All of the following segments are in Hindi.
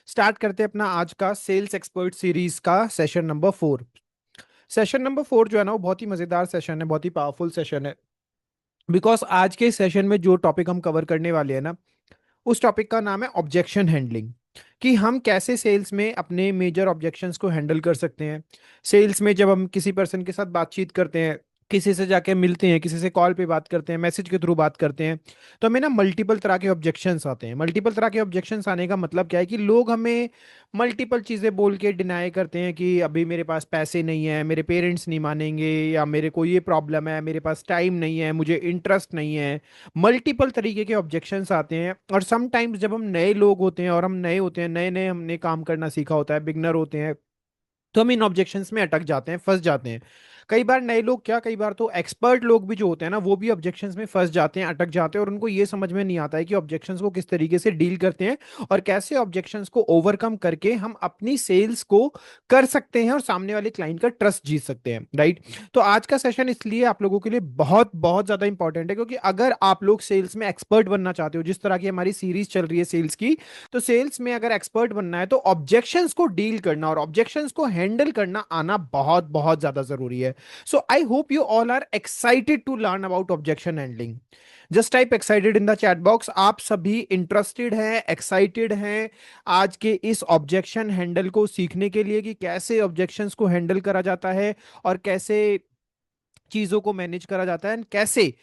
स्टार्ट करते हैं अपना आज का सेल्स एक्सपर्ट सीरीज का सेशन नंबर 4। सेशन नंबर 4 जो है ना वो बहुत ही मजेदार सेशन है, बहुत ही पावरफुल सेशन है। बिकॉज आज के सेशन में जो टॉपिक हम कवर करने वाले हैं ना, उस टॉपिक का नाम है ऑब्जेक्शन हैंडलिंग। कि हम कैसे सेल्स में अपने मेजर ऑब्जेक्शंस को हैंडल कर सकते हैं। सेल्स में जब हम किसी पर्सन के साथ बातचीत करते हैं, किसी से जाके मिलते हैं, किसी से कॉल पे बात करते हैं, मैसेज के थ्रू बात करते हैं, तो हमें ना मल्टीपल तरह के ऑब्जेक्शंस आते हैं। मल्टीपल तरह के ऑब्जेक्शंस आने का मतलब क्या है कि लोग हमें मल्टीपल चीज़ें बोल के डिनाई करते हैं कि अभी मेरे पास पैसे नहीं है, मेरे पेरेंट्स नहीं मानेंगे, या मेरे को ये प्रॉब्लम है, मेरे पास टाइम नहीं है, मुझे इंटरेस्ट नहीं है। मल्टीपल तरीके के ऑब्जेक्शंस आते हैं। और समटाइम्स जब हम नए लोग होते हैं और हम नए होते हैं, नए नए हमने काम करना सीखा होता है, बिगनर होते हैं, तो हम इन ऑब्जेक्शंस में अटक जाते हैं, फंस जाते हैं। कई बार नए लोग क्या, कई बार तो एक्सपर्ट लोग भी जो होते हैं ना, वो भी ऑब्जेक्शंस में फंस जाते हैं, अटक जाते हैं, और उनको ये समझ में नहीं आता है कि ऑब्जेक्शंस को किस तरीके से डील करते हैं और कैसे ऑब्जेक्शंस को ओवरकम करके हम अपनी सेल्स को कर सकते हैं और सामने वाले क्लाइंट का ट्रस्ट जीत सकते हैं, राइट। तो आज का सेशन इसलिए आप लोगों के लिए बहुत बहुत ज्यादा इंपॉर्टेंट है, क्योंकि अगर आप लोग सेल्स में एक्सपर्ट बनना चाहते हो, जिस तरह की हमारी सीरीज चल रही है सेल्स की, तो सेल्स में अगर एक्सपर्ट बनना है तो ऑब्जेक्शंस को डील करना और ऑब्जेक्शंस को हैंडल करना आना बहुत बहुत ज्यादा जरूरी है। So I hope you all are excited to learn about objection handling. Just type excited in the chat box. आप सभी इंटरेस्टेड हैं, एक्साइटेड हैं आज के इस ऑब्जेक्शन हैंडल को सीखने के लिए, कि कैसे ऑब्जेक्शंस को हैंडल करा जाता है और कैसे चीजों को मैनेज करा जाता है, and कैसे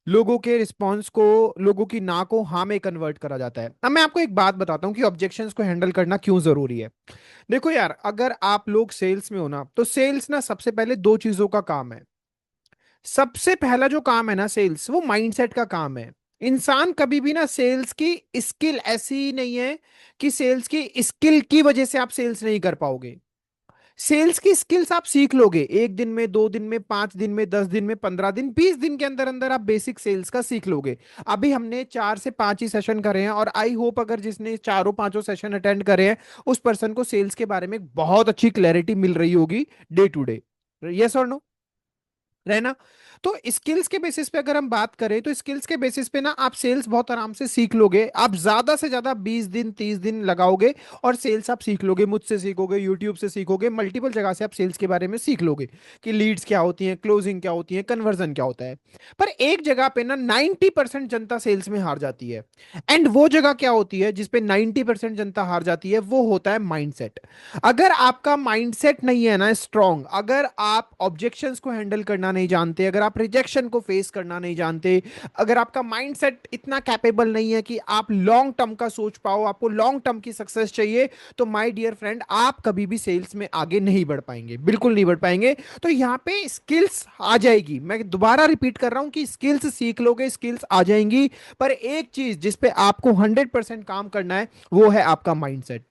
लोगों के रिस्पॉन्स को, लोगों की ना को हाँ में कन्वर्ट करा जाता है। अब मैं आपको एक बात बताता हूं कि ऑब्जेक्शंस को हैंडल करना क्यों जरूरी है। देखो यार, अगर आप लोग सेल्स में हो ना, तो सेल्स ना सबसे पहले दो चीजों का काम है। सबसे पहला जो काम है ना सेल्स, वो माइंडसेट का काम है। इंसान कभी भी ना, सेल्स की स्किल ऐसी नहीं है कि सेल्स की स्किल की वजह से आप सेल्स नहीं कर पाओगे। सेल्स की स्किल्स आप सीख लोगे, एक दिन में, 2 दिन में, 5 दिन में, 10 दिन में, 15 दिन, 20 दिन के अंदर अंदर आप बेसिक सेल्स का सीख लोगे। अभी हमने 4 से 5 ही सेशन करे हैं, और आई होप अगर जिसने चारों पांचों सेशन अटेंड करे हैं, उस पर्सन को सेल्स के बारे में बहुत अच्छी क्लैरिटी मिल रही होगी डे टू डे। यस और नो, रहना। तो स्किल्स के बेसिस पे अगर हम बात करें, तो स्किल्स के बेसिस पे ना आप सेल्स बहुत आराम से सीख लोगे। आप ज्यादा से ज्यादा 20 दिन 30 दिन लगाओगे और सेल्स आप सीख लोगे। मुझसे सीखोगे, यूट्यूब से सीखोगे, मल्टीपल जगह से आप सेल्स के बारे में सीख लोगे कि लीड्स क्या होती हैं, क्लोजिंग क्या होती है, कन्वर्जन क्या होता है। पर एक जगह पे ना 90% जनता सेल्स में हार जाती है। एंड वो जगह क्या होती है जिसपे 90% जनता हार जाती है, वो होता है माइंडसेट। अगर आपका माइंडसेट नहीं है ना स्ट्रांग, अगर आप ऑब्जेक्शंस को हैंडल करना नहीं जानते, अगर आप रिजेक्शन को फेस करना नहीं जानते, अगर आपका माइंडसेट इतना कैपेबल नहीं है कि आप लॉन्ग टर्म का सोच पाओ, आपको लॉन्ग टर्म की सक्सेस चाहिए, तो माय डियर फ्रेंड, आप कभी भी सेल्स में आगे नहीं बढ़ पाएंगे, बिल्कुल नहीं बढ़ पाएंगे। तो यहाँ पे स्किल्स आ जाएगी, मैं दोबारा रिपीट कर रहा हूं कि स्किल्स सीख लोगे, स्किल्स आ जाएंगी। पर एक चीज जिस पे आपको 100% काम करना है, वो है आपका माइंडसेट।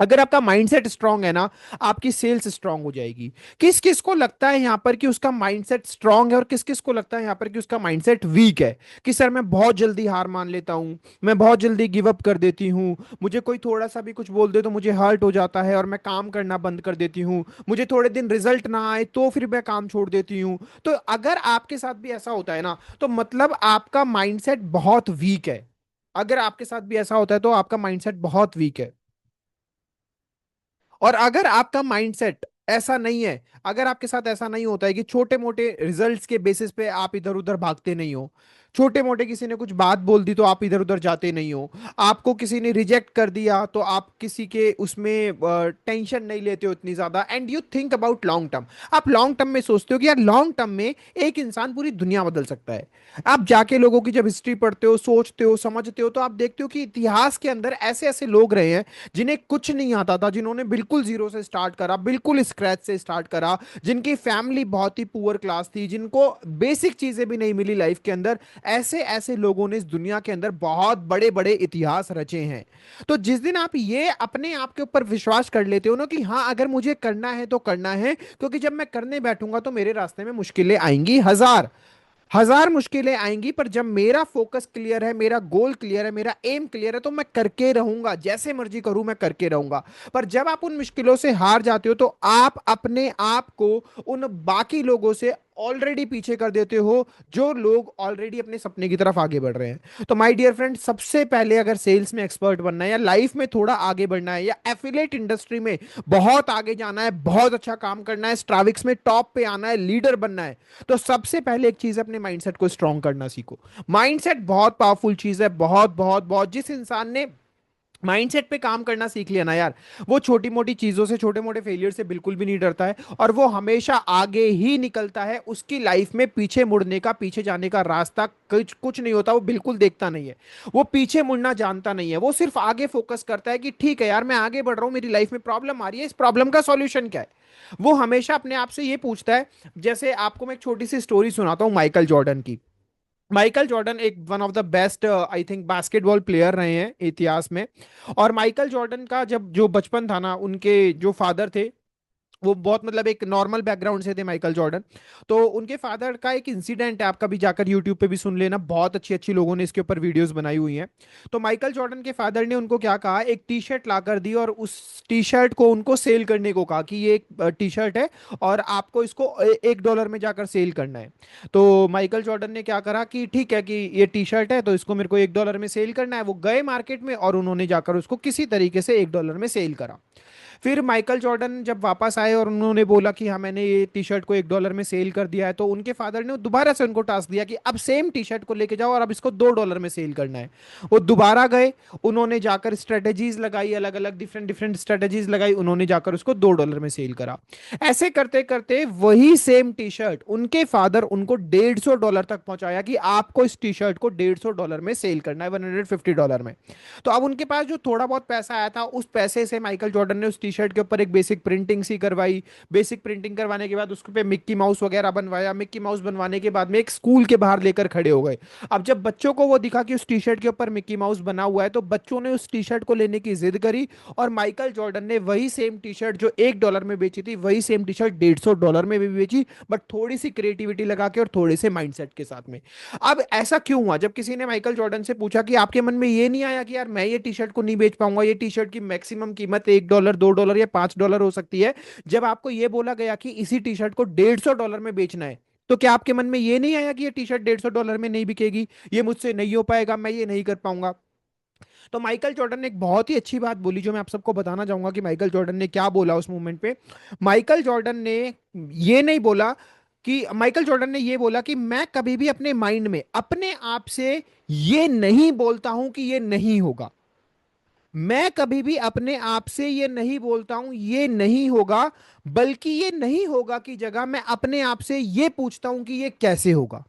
अगर आपका माइंडसेट स्ट्रांग है ना, आपकी सेल्स स्ट्रांग हो जाएगी। किस किस को लगता है यहां पर कि उसका माइंडसेट स्ट्रांग है, और किस किस को लगता है यहां पर कि उसका माइंडसेट वीक है, कि सर मैं बहुत जल्दी हार मान लेता हूं, मैं बहुत जल्दी गिव अप कर देती हूं, मुझे कोई थोड़ा सा भी कुछ बोल दे तो मुझे हर्ट हो जाता है और मैं काम करना बंद कर देती हूं, मुझे थोड़े दिन रिजल्ट ना आए तो फिर मैं काम छोड़ देती हूं। तो अगर आपके साथ भी ऐसा होता है ना, तो मतलब आपका माइंडसेट बहुत वीक है। अगर आपके साथ भी ऐसा होता है तो आपका माइंडसेट बहुत वीक है। और अगर आपका माइंडसेट ऐसा नहीं है, अगर आपके साथ ऐसा नहीं होता है कि छोटे मोटे रिजल्ट्स के बेसिस पे आप इधर उधर भागते नहीं हो, छोटे मोटे किसी ने कुछ बात बोल दी तो आप इधर उधर जाते नहीं हो, आपको किसी ने रिजेक्ट कर दिया तो आप किसी के उसमें टेंशन नहीं लेते हो इतनी ज्यादा, and you think about long term. आप लॉन्ग टर्म में सोचते हो कि यार लॉन्ग टर्म में एक इंसान पूरी दुनिया बदल सकता है। आप जाके लोगों की जब हिस्ट्री पढ़ते हो, सोचते हो, समझते हो, तो आप देखते हो कि इतिहास के अंदर ऐसे ऐसे लोग रहे हैं जिन्हें कुछ नहीं आता था, जिन्होंने बिल्कुल जीरो से स्टार्ट करा, बिल्कुल स्क्रैच से स्टार्ट करा, जिनकी फैमिली बहुत ही पुअर क्लास थी, जिनको बेसिक चीजें भी नहीं मिली लाइफ के अंदर। ऐसे ऐसे लोगों ने इस दुनिया के अंदर बहुत बड़े बड़े इतिहास रचे हैं। तो जिस दिन आप ये अपने आप के ऊपर विश्वास कर लेते हो ना कि हाँ, अगर मुझे करना है तो करना है, क्योंकि जब मैं करने बैठूंगा तो मेरे रास्ते में मुश्किलें आएंगी, हजार हजार मुश्किलें आएंगी, पर जब मेरा फोकस क्लियर है, मेरा गोल क्लियर है, मेरा एम क्लियर है, तो मैं करके रहूंगा, जैसे मर्जी करूं मैं करके रहूंगा। पर जब आप उन मुश्किलों से हार जाते हो, तो आप अपने आप को उन बाकी लोगों से ऑलरेडी पीछे कर देते हो जो लोग ऑलरेडी अपने सपने की तरफ आगे बढ़ रहे हैं। तो माय डियर फ्रेंड, सबसे पहले अगर सेल्स में एक्सपर्ट बनना है या लाइफ में थोड़ा आगे बढ़ना है या एफिलिएट इंडस्ट्री में बहुत आगे जाना है, बहुत अच्छा काम करना है, स्ट्राविक्स में टॉप पे आना है, लीडर बनना है, तो सबसे पहले एक चीज अपने माइंडसेट को स्ट्रांग करना सीखो। माइंडसेट बहुत पावरफुल चीज है, बहुत बहुत बहुत। जिस इंसान ने माइंडसेट पे काम करना सीख लिया ना यार, वो छोटी मोटी चीजों से, छोटे मोटे फेलियर से बिल्कुल भी नहीं डरता है, और वो हमेशा आगे ही निकलता है। उसकी लाइफ में पीछे मुड़ने का, पीछे जाने का रास्ता कुछ कुछ नहीं होता, वो बिल्कुल देखता नहीं है। वो पीछे मुड़ना जानता नहीं है, वो सिर्फ आगे फोकस करता है कि ठीक है यार, मैं आगे बढ़ रहा हूं, मेरी लाइफ में प्रॉब्लम आ रही है, इस प्रॉब्लम का सॉल्यूशन क्या है। वो हमेशा अपने आप से ये पूछता है। जैसे आपको मैं एक छोटी सी स्टोरी सुनाता हूँ माइकल जॉर्डन की। माइकल जॉर्डन एक one of the best I think basketball player रहे हैं इतिहास में। और माइकल जॉर्डन का जब जो बचपन था ना, उनके जो फादर थे, वो बहुत मतलब एक नॉर्मल बैकग्राउंड से थे माइकल जॉर्डन। तो उनके फादर का एक इंसिडेंट है, आप कभी जाकर यूट्यूब पे भी सुन लेना, बहुत अच्छी अच्छी लोगों ने इसके ऊपर वीडियोस बनाई हुई हैं। तो माइकल जॉर्डन के फादर ने उनको क्या कहा, एक टी शर्ट ला कर दी और उस टी शर्ट को उनको सेल करने को कहा कि ये एक टी शर्ट है और आपको इसको $1 में जाकर सेल करना है। तो माइकल जॉर्डन ने क्या करा कि ठीक है कि ये टी शर्ट है तो इसको मेरे को $1 में सेल करना है। वो गए मार्केट में और उन्होंने जाकर उसको किसी तरीके से $1 में सेल करा। फिर माइकल जॉर्डन जब वापस आए और उन्होंने बोला कि हाँ मैंने ये टी शर्ट को $1 में सेल कर दिया है, तो उनके फादर ने दोबारा से उनको टास्क दिया कि अब सेम टी शर्ट को लेके जाओ और अब इसको $2 में सेल करना है। वो दोबारा गए, उन्होंने जाकर स्ट्रेटेजीज लगाई, अलग अलग डिफरेंट डिफरेंट स्ट्रेटेजीज लगाई, उन्होंने जाकर उसको $2 में सेल करा। ऐसे करते करते वही सेम टी शर्ट उनके फादर उनको $150 तक पहुंचाया कि आपको इस टी शर्ट को $150 में सेल करना है, $150 में। तो अब उनके पास जो थोड़ा बहुत पैसा आया था, उस पैसे से माइकल जॉर्डन ने उस टी शर्ट के ऊपर एक बेसिक प्रिंटिंग सी करवाई। बेसिक प्रिंटिंग करवाने के बाद उसके पे मिक्की माउस वगैरह बनवाया। मिक्की माउस बनवाने के बाद में एक स्कूल के बाहर लेकर खड़े हो गए। अब जब बच्चों को वो दिखा कि उस टी शर्ट के ऊपर मिक्की माउस बना हुआ है, तो बच्चों ने उस टी शर्ट को लेने की जिद करी। और माइकल जॉर्डन ने वही सेम टी शर्ट जो $1 में बेची थी, वही सेम टी शर्ट $150 में भी बेची, बट थोड़ी सी क्रिएटिविटी लगा के और थोड़े से माइंडसेट के साथ में। अब ऐसा क्यों हुआ? जब किसी ने माइकल जॉर्डन से पूछा कि आपके मन में ये नहीं आया कि यार मैं ये टी शर्ट को नहीं बेच पाऊंगा, ये टी शर्ट की मैक्सिमम कीमत $1, $2 या $5 हो सकती है। जब आपको ये बोला गया कि इसी टी शर्ट को $150 में बेचना है, तो क्या आपके मन में ये नहीं आया कि ये टी शर्ट $150 में नहीं बिकेगी, ये मुझसे नहीं हो पाएगा, मैं ये नहीं कर पाऊंगा? तो माइकल जॉर्डन ने एक बहुत ही अच्छी बात बोली, जो मैं आप सबको बताना चाहूंगा कि माइकल जॉर्डन ने क्या बोला उस मूवमेंट पे। माइकल जॉर्डन ने ये नहीं बोला कि माइकल जॉर्डन ने ये बोला कि मैं कभी भी अपने माइंड में अपने आप से ये नहीं बोलता हूं कि ये नहीं होगा। मैं कभी भी अपने आप से ये नहीं बोलता हूं ये नहीं होगा, बल्कि ये नहीं होगा की जगह मैं अपने आप से ये पूछता हूं कि ये कैसे होगा।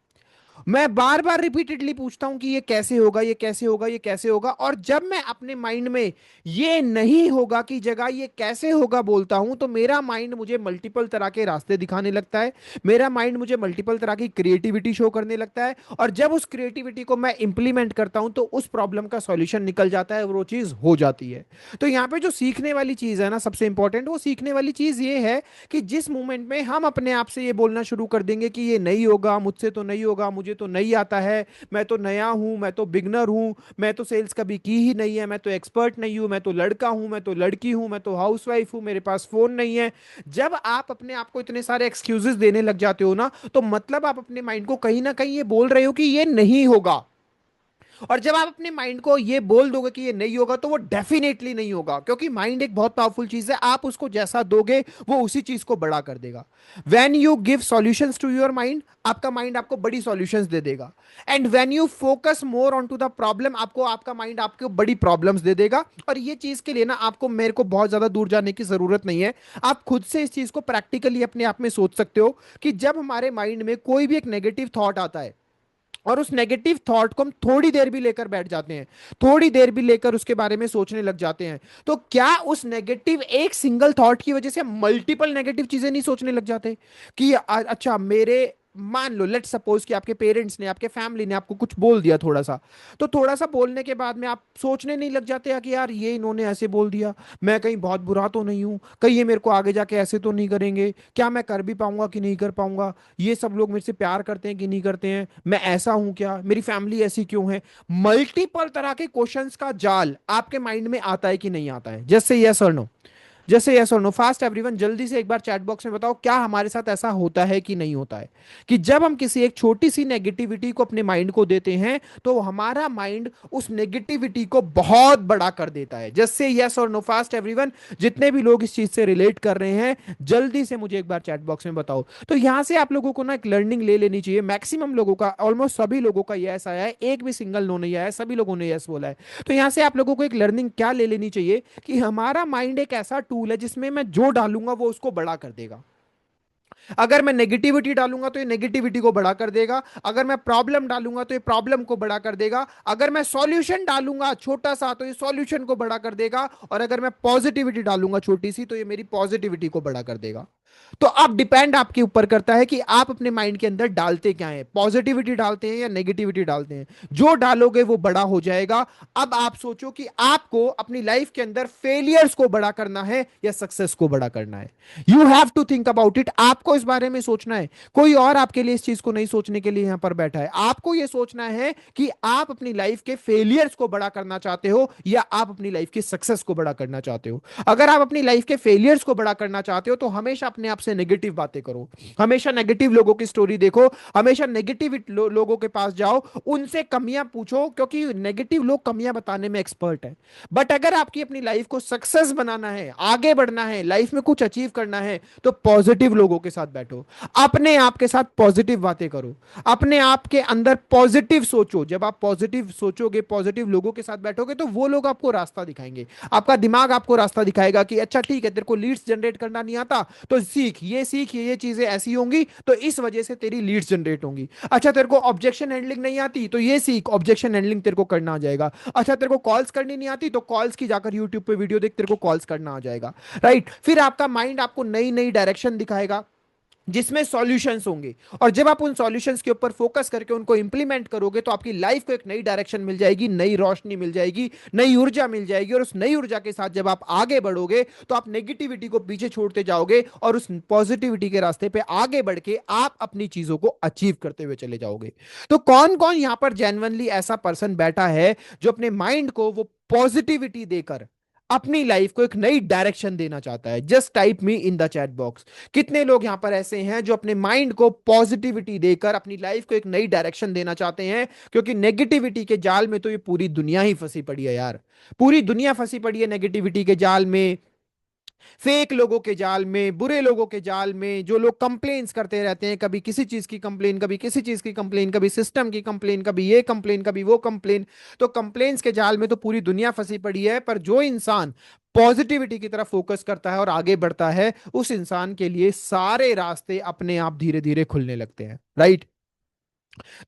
मैं बार बार रिपीटेडली पूछता हूं कि ये कैसे होगा, ये कैसे होगा, ये कैसे होगा। और जब मैं अपने माइंड में ये नहीं होगा की जगह ये कैसे होगा बोलता हूं, तो मेरा माइंड मुझे मल्टीपल तरह के रास्ते दिखाने लगता है। मेरा माइंड मुझे मल्टीपल तरह की क्रिएटिविटी शो करने लगता है। और जब उस क्रिएटिविटी को मैं इंप्लीमेंट करता हूं, तो उस प्रॉब्लम का सॉल्यूशन निकल जाता है और वो चीज हो जाती है। तो यहाँ पे जो सीखने वाली चीज है ना, सबसे इंपॉर्टेंट वो सीखने वाली चीज ये है कि जिस मोमेंट में हम अपने आप से ये बोलना शुरू कर देंगे कि ये नहीं होगा, मुझसे तो नहीं होगा, मुझे तो नहीं आता है, मैं तो नया हूं, मैं तो बिगनर हूं, मैं तो सेल्स कभी की ही नहीं है, मैं तो एक्सपर्ट नहीं हूं, मैं तो लड़का हूं, मैं तो लड़की हूं, मैं तो हाउसवाइफ हूं, मेरे पास फोन नहीं है। जब आप अपने आप को इतने सारे एक्सक्यूजेस देने लग जाते हो ना, तो मतलब आप अपने माइंड को कहीं ना कहीं ये बोल रहे हो कि ये नहीं होगा। और जब आप अपने माइंड को ये बोल दोगे कि ये नहीं होगा, तो वो डेफिनेटली नहीं होगा, क्योंकि माइंड एक बहुत पावरफुल चीज है। आप उसको जैसा दोगे वो उसी चीज को बड़ा कर देगा। When you give solutions to your mind, आपका माइंड आपको बड़ी सॉल्यूशंस दे देगा। And when you focus more on to the problem, आपको आपका माइंड आपको बड़ी प्रॉब्लम्स दे देगा। और ये चीज के लिए ना आपको मेरे को बहुत ज्यादा दूर जाने की जरूरत नहीं है। आप खुद से इस चीज को प्रैक्टिकली अपने आप में सोच सकते हो कि जब हमारे माइंड में कोई भी एक नेगेटिव थॉट आता है, और उस नेगेटिव थॉट को हम थोड़ी देर भी लेकर बैठ जाते हैं, थोड़ी देर भी लेकर उसके बारे में सोचने लग जाते हैं, तो क्या उस नेगेटिव एक सिंगल थॉट की वजह से मल्टीपल नेगेटिव चीजें नहीं सोचने लग जाते कि अच्छा मेरे, मान लो लेट्स सपोज कि आपके पेरेंट्स ने, आपके फैमिली ने आपको कुछ बोल दिया थोड़ा सा, तो थोड़ा सा बोलने के बाद में आप सोचने नहीं लग जाते हैं कि यार ये इन्होंने ऐसे बोल दिया, मैं कहीं बहुत बुरा तो नहीं हूं, कहीं ये मेरे को आगे जाके ऐसे तो नहीं करेंगे, क्या मैं कर भी पाऊंगा कि नहीं कर पाऊंगा, ये सब लोग मेरे से प्यार करते हैं कि नहीं करते हैं, मैं ऐसा हूं क्या, मेरी फैमिली ऐसी क्यों है। मल्टीपल तरह के क्वेश्चंस का जाल आपके माइंड में आता है कि नहीं आता है? जस्ट से यस और नो। जैसे यस और नो, फास्ट एवरीवन, जल्दी से एक बार चैट बॉक्स में बताओ, क्या हमारे साथ ऐसा होता है कि नहीं होता है कि जब हम किसी एक छोटी सी नेगेटिविटी को अपने माइंड को देते हैं तो हमारा माइंड उस नेगेटिविटी को बहुत बड़ा कर देता है। जैसे यस और नो, फास्ट एवरीवन, जितने भी लोग इस चीज से रिलेट कर रहे हैं जल्दी से मुझे एक बार चैट बॉक्स में बताओ। तो यहां से आप लोगों को ना एक लर्निंग ले लेनी चाहिए। मैक्सिमम लोगों का, ऑलमोस्ट सभी लोगों का यस आया है, एक भी सिंगल नो नहीं आया है, सभी लोगों ने यस बोला है। तो यहां से आप लोगों को एक लर्निंग क्या ले लेनी चाहिए कि हमारा माइंड एक ऐसा टूल है जिसमें मैं जो डालूंगा वो उसको बड़ा कर देगा। अगर मैं नेगेटिविटी डालूंगा तो ये नेगेटिविटी को बड़ा कर देगा, अगर मैं प्रॉब्लम डालूंगा तो ये प्रॉब्लम को बड़ा कर देगा, अगर मैं सॉल्यूशन डालूंगा छोटा सा तो ये सॉल्यूशन को बड़ा कर देगा, और अगर मैं पॉजिटिविटी डालूंगा छोटी सी तो ये मेरी पॉजिटिविटी को बड़ा कर देगा। तो अब डिपेंड आपके ऊपर करता है कि आप अपने माइंड के अंदर डालते क्या है, पॉजिटिविटी डालते हैं या नेगेटिविटी डालते हैं। जो डालोगे वो बड़ा हो जाएगा। अब आप सोचो कि आपको अपनी लाइफ के अंदर फेलियर्स को बड़ा करना है या सक्सेस को बड़ा करना है। You have to think about it. आपको इस बारे में सोचना है, कोई और आपके लिए इस चीज को नहीं सोचने के लिए यहां पर बैठा है। आपको यह सोचना है कि आप अपनी लाइफ के फेलियर्स को बड़ा करना चाहते हो या आप अपनी लाइफ की सक्सेस को बड़ा करना चाहते हो। अगर आप अपनी लाइफ के फेलियर्स को बड़ा करना चाहते हो तो हमेशा अपने आप से नेगेटिव बातें करो, हमेशा नेगेटिव लोगों की स्टोरी देखो, हमेशा नेगेटिव लोगों के पास जाओ, उनसे कमियां पूछो, क्योंकि नेगेटिव लोग कमियां बताने में एक्सपर्ट है। बट अगर आपकी अपनी लाइफ को सक्सेस बनाना है, आगे बढ़ना है, लाइफ में कुछ अचीव करना है, तो पॉजिटिव लोगों के साथ बैठो, अपने आप के साथ पॉजिटिव बातें करो, अपने आप के अंदर पॉजिटिव सोचो। जब आप पॉजिटिव सोचोगे, पॉजिटिव लोगों के साथ बैठोगे तो वो लोग आपको रास्ता दिखाएंगे। आपका दिमाग आपको रास्ता दिखाएगा कि अच्छा ठीक है, तेरे को लीड्स जनरेट करना नहीं आता तो सीख ये चीजें ऐसी होंगी तो इस वजह से तेरी लीड्स जनरेट होंगी। अच्छा तेरे को ऑब्जेक्शन हैंडलिंग नहीं आती तो ये सीख, ऑब्जेक्शन हैंडलिंग तेरे को करना आ जाएगा। अच्छा तेरे को कॉल्स करनी नहीं आती तो कॉल्स की जाकर यूट्यूब पे वीडियो देख, तेरे को कॉल्स करना आ जाएगा। राइट? फिर आपका माइंड आपको नई नई डायरेक्शन दिखाएगा जिसमें सॉल्यूशंस होंगे, और जब आप उन सॉल्यूशंस के ऊपर फोकस करके उनको इंप्लीमेंट करोगे तो आपकी लाइफ को एक नई डायरेक्शन मिल जाएगी, नई रोशनी मिल जाएगी, नई ऊर्जा मिल जाएगी। और उस नई ऊर्जा के साथ जब आप आगे बढ़ोगे तो आप नेगेटिविटी को पीछे छोड़ते जाओगे और उस पॉजिटिविटी के रास्ते पे आगे बढ़ के आप अपनी चीजों को अचीव करते हुए चले जाओगे। तो कौन कौन यहां पर जेन्युइनली ऐसा पर्सन बैठा है जो अपने माइंड को वो पॉजिटिविटी देकर अपनी लाइफ को एक नई डायरेक्शन देना चाहता है? Just type me in the chat box. कितने लोग यहां पर ऐसे हैं जो अपने माइंड को पॉजिटिविटी देकर अपनी लाइफ को एक नई डायरेक्शन देना चाहते हैं? क्योंकि नेगेटिविटी के जाल में तो ये पूरी दुनिया ही फंसी पड़ी है यार, पूरी दुनिया फंसी पड़ी है नेगेटिविटी के जाल में, फेक लोगों के जाल में, बुरे लोगों के जाल में, जो लोग कंप्लेन्स करते रहते हैं, कभी किसी चीज की कंप्लेन, कभी किसी चीज की कंप्लेन, कभी सिस्टम की कंप्लेन, कभी ये कंप्लेन, कभी वो कंप्लेन। तो कंप्लेन्स के जाल में तो पूरी दुनिया फंसी पड़ी है। पर जो इंसान पॉजिटिविटी की तरफ फोकस करता है और आगे बढ़ता है, उस इंसान के लिए सारे रास्ते अपने आप धीरे धीरे खुलने लगते हैं। राइट?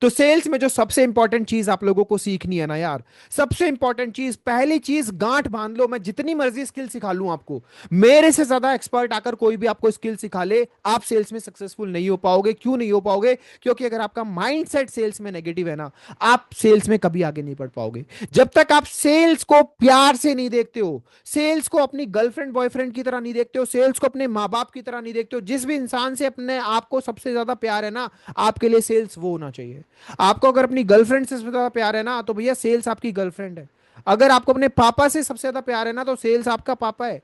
तो सेल्स में जो सबसे इंपॉर्टेंट चीज आप लोगों को सीखनी है ना यार, सबसे इंपॉर्टेंट चीज, पहली चीज, गांठ बांध लो। मैं जितनी मर्जी स्किल सिखा लूं आपको, मेरे से ज्यादा एक्सपर्ट आकर कोई भी आपको स्किल सिखा ले, आप सेल्स में सक्सेसफुल नहीं हो पाओगे। क्यों नहीं हो पाओगे? क्योंकि अगर आपका माइंडसेट सेल्स में नेगेटिव है ना, आप सेल्स में कभी आगे नहीं बढ़ पाओगे। जब तक आप सेल्स को प्यार से नहीं देखते हो, सेल्स को अपनी गर्लफ्रेंड बॉयफ्रेंड की तरह नहीं देखते हो, सेल्स को अपने माँ बाप की तरह नहीं देखते हो, जिस भी इंसान से अपने आप को सबसे ज्यादा प्यार है ना, आपके लिए सेल्स वो होना चाहिए। आपको अगर अपनी गर्लफ्रेंड से सबसे ज्यादा प्यार है ना, तो भैया सेल्स आपकी गर्लफ्रेंड है। अगर आपको अपने पापा से सबसे ज्यादा प्यार है ना, तो सेल्स आपका पापा है।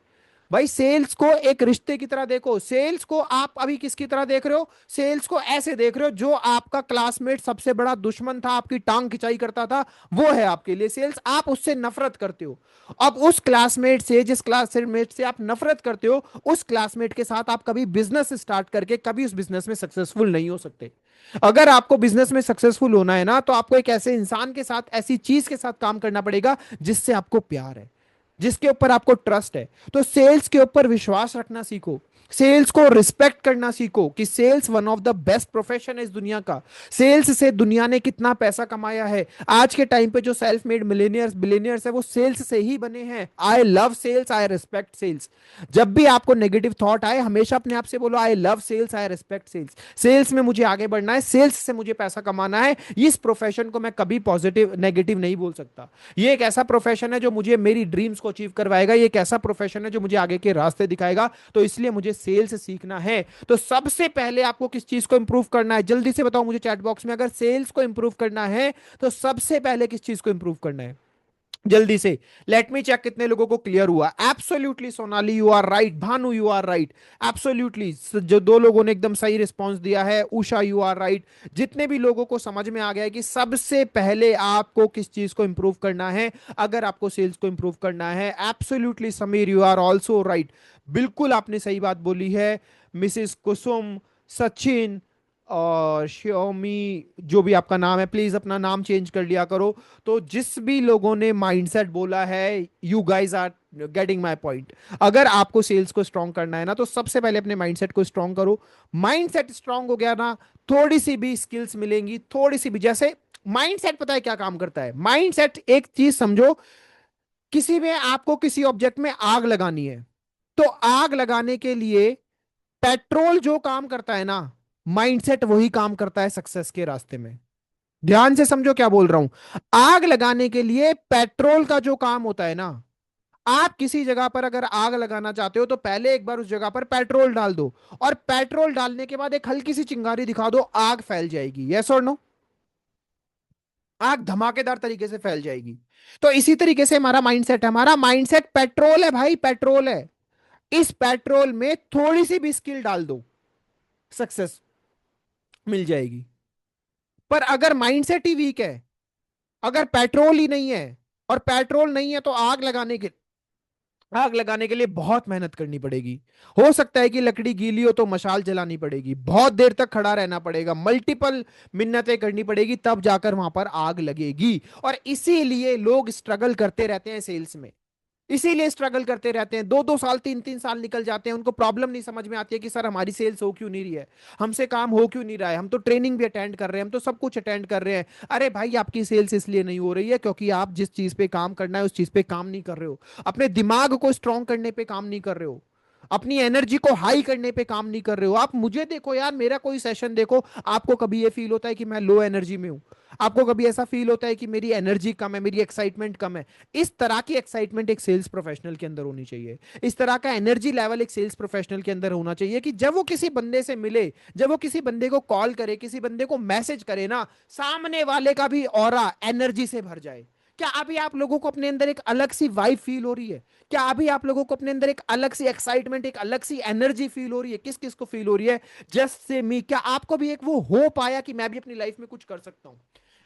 भाई सेल्स को एक रिश्ते की तरह देखो। सेल्स को आप अभी किसकी तरह देख रहे हो? सेल्स को ऐसे देख रहे हो, जो आपका क्लासमेट सबसे बड़ा दुश्मन था, आपकी टांग खिंचाई करता था, वो है आपके लिए सेल्स। आप उससे नफरत करते हो। अब उस क्लासमेट से, जिस क्लासमेट से आप नफरत करते हो, उस क्लासमेट के साथ आप कभी बिजनेस स्टार्ट करके कभी उस बिजनेस में सक्सेसफुल नहीं हो सकते। अगर आपको बिजनेस में सक्सेसफुल होना है ना, तो आपको एक ऐसे इंसान के साथ, ऐसी चीज के साथ काम करना पड़ेगा जिससे आपको प्यार है, जिसके ऊपर आपको ट्रस्ट है। तो सेल्स के ऊपर विश्वास रखना सीखो, सेल्स को रिस्पेक्ट करना सीखो कि sales one of the best profession है इस दुनिया का। सेल्स से दुनिया ने कितना पैसा कमाया है। आज के टाइम पे जो सेल्फ मेड मिलेनियर्स बिलेनियर्स है, वो सेल्स से ही बने हैं। I love sales, I respect sales. जब भी आपको नेगेटिव थॉट आए, हमेशा अपने आप से बोलो, I love sales, I respect sales. Sales में मुझे आगे बढ़ना है, सेल्स से मुझे पैसा कमाना है। इस प्रोफेशन को मैं कभी पॉजिटिव नेगेटिव नहीं बोल सकता। ये एक ऐसा प्रोफेशन है जो मुझे मेरी ड्रीम्स को अचीव करवाएगा। ये एक ऐसा प्रोफेशन है जो मुझे आगे के रास्ते दिखाएगा। तो इसलिए मुझे सेल्स सीखना है। तो सबसे पहले आपको किस चीज को इंप्रूव करना है? जल्दी से बताओ मुझे चैट बॉक्स में। अगर सेल्स को इंप्रूव करना है तो सबसे पहले किस चीज को इंप्रूव करना है? जल्दी से लेट मी चेक कितने लोगों को क्लियर हुआ। Absolutely Sonali you are right, Bhanu you are right, absolutely जो दो लोगों ने एकदम सही रिस्पांस दिया है, उषा यू आर राइट। जितने भी लोगों को समझ में आ गया है कि सबसे पहले आपको किस चीज को इंप्रूव करना है, अगर आपको सेल्स को इंप्रूव करना है, absolutely Sameer you are also right, बिल्कुल आपने सही बात बोली है। मिसिस कुसुम, सचिन और श्योमी, जो भी आपका नाम है, प्लीज अपना नाम चेंज कर लिया करो। तो जिस भी लोगों ने माइंडसेट बोला है, you guys are getting my point. अगर आपको सेल्स को स्ट्रॉन्ग करना है ना, तो सबसे पहले अपने माइंडसेट को स्ट्रॉन्ग करो। माइंडसेट स्ट्रॉन्ग हो गया ना, थोड़ी सी भी स्किल्स मिलेंगी, थोड़ी सी भी, जैसे माइंडसेट पता है क्या काम करता है? माइंडसेट, एक चीज समझो, किसी में आपको किसी ऑब्जेक्ट में आग लगानी है, तो आग लगाने के लिए पेट्रोल जो काम करता है ना, माइंडसेट वही काम करता है सक्सेस के रास्ते में। ध्यान से समझो क्या बोल रहा हूं। आग लगाने के लिए पेट्रोल का जो काम होता है ना, आप किसी जगह पर अगर आग लगाना चाहते हो तो पहले एक बार उस जगह पर पेट्रोल डाल दो, और पेट्रोल डालने के बाद एक हल्की सी चिंगारी दिखा दो, आग फैल जाएगी। यस और नो? आग धमाकेदार तरीके से फैल जाएगी। तो इसी तरीके से हमारा माइंडसेट है, हमारा माइंडसेट पेट्रोल है भाई, पेट्रोल है। इस पेट्रोल में थोड़ी सी भी स्किल डाल दो, सक्सेस मिल जाएगी। पर अगर माइंडसेट ही वीक है, अगर पेट्रोल ही नहीं है, और पेट्रोल नहीं है तो आग लगाने के लिए बहुत मेहनत करनी पड़ेगी। हो सकता है कि लकड़ी गीली हो तो मशाल जलानी पड़ेगी, बहुत देर तक खड़ा रहना पड़ेगा, मल्टीपल मिन्नतें करनी पड़ेगी, तब जाकर वहां पर आग लगेगी। और इसीलिए लोग स्ट्रगल करते रहते हैं सेल्स में, इसीलिए स्ट्रगल करते रहते हैं। 2-2 साल, 3-3 साल निकल जाते हैं, उनको प्रॉब्लम नहीं समझ में आती है कि सर हमारी सेल्स हो क्यों नहीं रही है, हमसे काम हो क्यों नहीं रहा है, हम तो ट्रेनिंग भी अटेंड कर रहे हैं, हम तो सब कुछ अटेंड कर रहे हैं। अरे भाई, आपकी सेल्स इसलिए नहीं हो रही है क्योंकि आप जिस चीज पे काम करना है उस चीज पे काम नहीं कर रहे हो, अपने दिमाग को स्ट्रॉन्ग करने पे काम नहीं कर रहे हो, अपनी एनर्जी को हाई करने पे काम नहीं कर रहे हो। आप मुझे देखो यार, मेरा कोई सेशन देखो, आपको कभी ये फील होता है कि मैं लो एनर्जी में हूं? आपको कभी ऐसा फील होता है कि मेरी एनर्जी कम है, मेरी एक्साइटमेंट कम है? इस तरह की एक्साइटमेंट एक सेल्स प्रोफेशनल के अंदर होनी चाहिए, इस तरह का एनर्जी लेवल एक सेल्स प्रोफेशनल के अंदर होना चाहिए कि जब वो किसी बंदे से मिले, जब वो किसी बंदे को कॉल करे, किसी बंदे को मैसेज करे ना, सामने वाले का भी ऑरा एनर्जी से भर जाए। क्या अभी आप लोगों को अपने अंदर एक अलग सी वाइब फील हो रही है? क्या अभी आप लोगों को अपने अंदर एक अलग सी एक्साइटमेंट, एक अलग सी एनर्जी फील हो रही है? किस किस को फील हो रही है? जस्ट से मी, क्या आपको भी एक वो होप आया कि मैं भी अपनी लाइफ में कुछ कर सकता हूं?